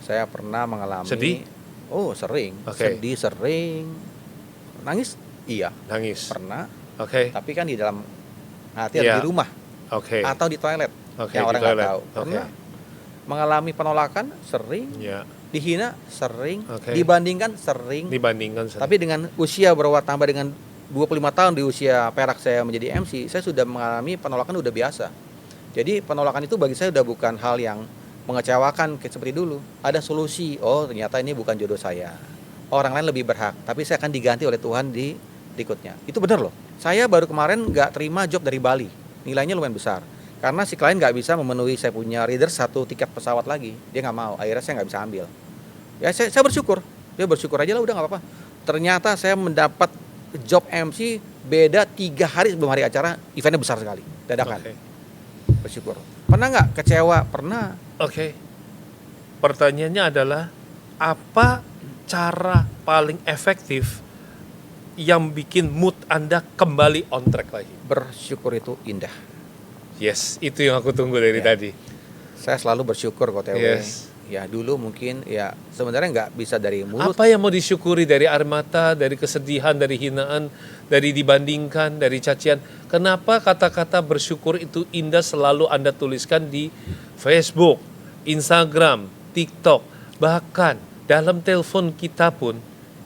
Speaker 1: Saya pernah mengalami.
Speaker 2: Sedih?
Speaker 1: Oh, sering. Sedih sering. Nangis? Iya.
Speaker 2: Nangis.
Speaker 1: Pernah. Tapi kan di dalam hati atau di rumah. Atau di toilet. Yang orang nggak tahu. Pernah mengalami penolakan? Sering. Dihina? Sering. Dibandingkan? Sering. Tapi dengan usia tambah dengan 25 tahun di usia perak saya menjadi MC, saya sudah mengalami penolakan udah biasa. Jadi penolakan itu bagi saya udah bukan hal yang mengecewakan seperti dulu. Ada solusi. Oh, ternyata ini bukan jodoh saya. Orang lain lebih berhak, tapi saya akan diganti oleh Tuhan di berikutnya. Itu benar loh. Saya baru kemarin nggak terima job dari Bali. Nilainya lumayan besar. Karena si klien nggak bisa memenuhi saya punya reader 1 tiket pesawat lagi. Dia nggak mau. Akhirnya saya nggak bisa ambil. Ya saya bersyukur. Dia bersyukur aja lah, udah nggak apa-apa. Ternyata saya mendapat job MC beda 3 hari sebelum hari acara. Eventnya besar sekali. Dadakan. Bersyukur. Pernah nggak kecewa? Pernah.
Speaker 2: Pertanyaannya adalah, apa cara paling efektif yang bikin mood Anda kembali on track lagi?
Speaker 1: Bersyukur itu indah.
Speaker 2: Yes, itu yang aku tunggu dari tadi.
Speaker 1: Saya selalu bersyukur kok TW.
Speaker 2: Yes.
Speaker 1: Ya dulu mungkin ya sebenarnya nggak bisa dari mulut.
Speaker 2: Apa yang mau disyukuri dari air mata, dari kesedihan, dari hinaan, dari dibandingkan, dari cacian? Kenapa kata-kata bersyukur itu indah selalu Anda tuliskan di Facebook, Instagram, TikTok, bahkan dalam telepon kita pun,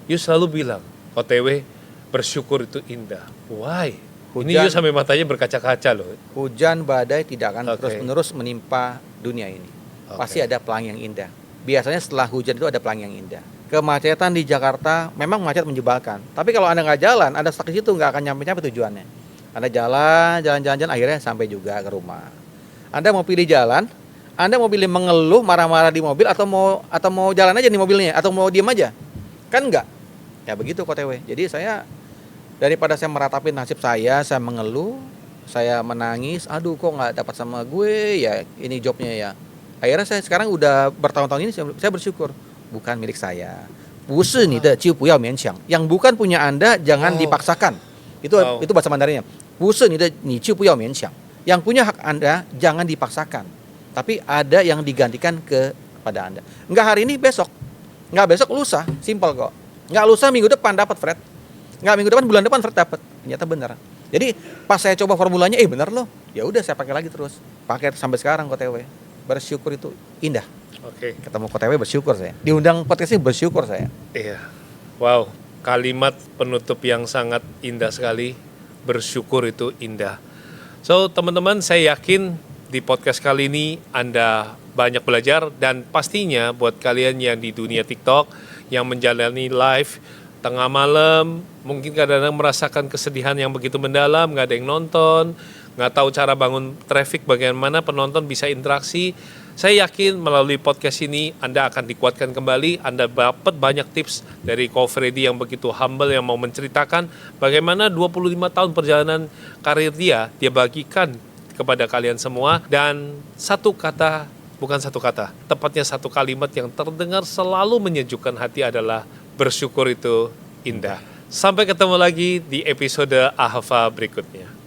Speaker 2: you selalu bilang, OTW bersyukur itu indah. Why? Ini you sampai matanya berkaca-kaca loh.
Speaker 1: Hujan badai tidak akan terus-menerus menimpa dunia ini. Pasti ada pelangi yang indah. Biasanya setelah hujan itu ada pelangi yang indah. Kemacetan di Jakarta memang macet menjebalkan. Tapi kalau Anda nggak jalan, Anda stuck di situ nggak akan nyampe tujuannya. Anda jalan, akhirnya sampai juga ke rumah. Anda mau pilih jalan, Anda mau pilih mengeluh, marah-marah di mobil, atau mau jalan aja di mobilnya, atau mau diem aja, kan enggak? Ya begitu kok TW. Jadi saya daripada saya meratapi nasib saya mengeluh, saya menangis, aduh kok nggak dapat sama gue, ya ini jobnya ya. Akhirnya saya sekarang udah bertahun-tahun ini saya bersyukur, bukan milik saya. Busi nih de ciu puyao mianciang. Yang bukan punya Anda jangan dipaksakan. Itu bahasa Mandarinnya. Busi nih de ni ciu puyao mianciang. Yang punya hak Anda jangan dipaksakan. Tapi ada yang digantikan kepada Anda. Enggak hari ini, besok. Enggak besok, lusa. Simpel kok. Enggak lusa, minggu depan dapat Fred. Enggak minggu depan, bulan depan Fred dapat. Ternyata benar. Jadi pas saya coba formulanya, benar loh. Ya udah saya pakai lagi terus. Pakai sampai sekarang kok TW. Bersyukur itu indah. Ketemu KTW bersyukur saya. Diundang podcast ini bersyukur saya.
Speaker 2: Iya. Wow, kalimat penutup yang sangat indah sekali. Bersyukur itu indah. So, teman-teman, saya yakin di podcast kali ini Anda banyak belajar, dan pastinya buat kalian yang di dunia TikTok yang menjalani live tengah malam, mungkin kadang-kadang merasakan kesedihan yang begitu mendalam, nggak ada yang nonton, nggak tahu cara bangun traffic, bagaimana penonton bisa interaksi. Saya yakin melalui podcast ini Anda akan dikuatkan kembali, Anda dapat banyak tips dari Ko Freddy yang begitu humble, yang mau menceritakan bagaimana 25 tahun perjalanan karir dia bagikan kepada kalian semua. Dan tepatnya satu kalimat yang terdengar selalu menyejukkan hati adalah bersyukur itu indah. Sampai ketemu lagi di episode Ahava berikutnya.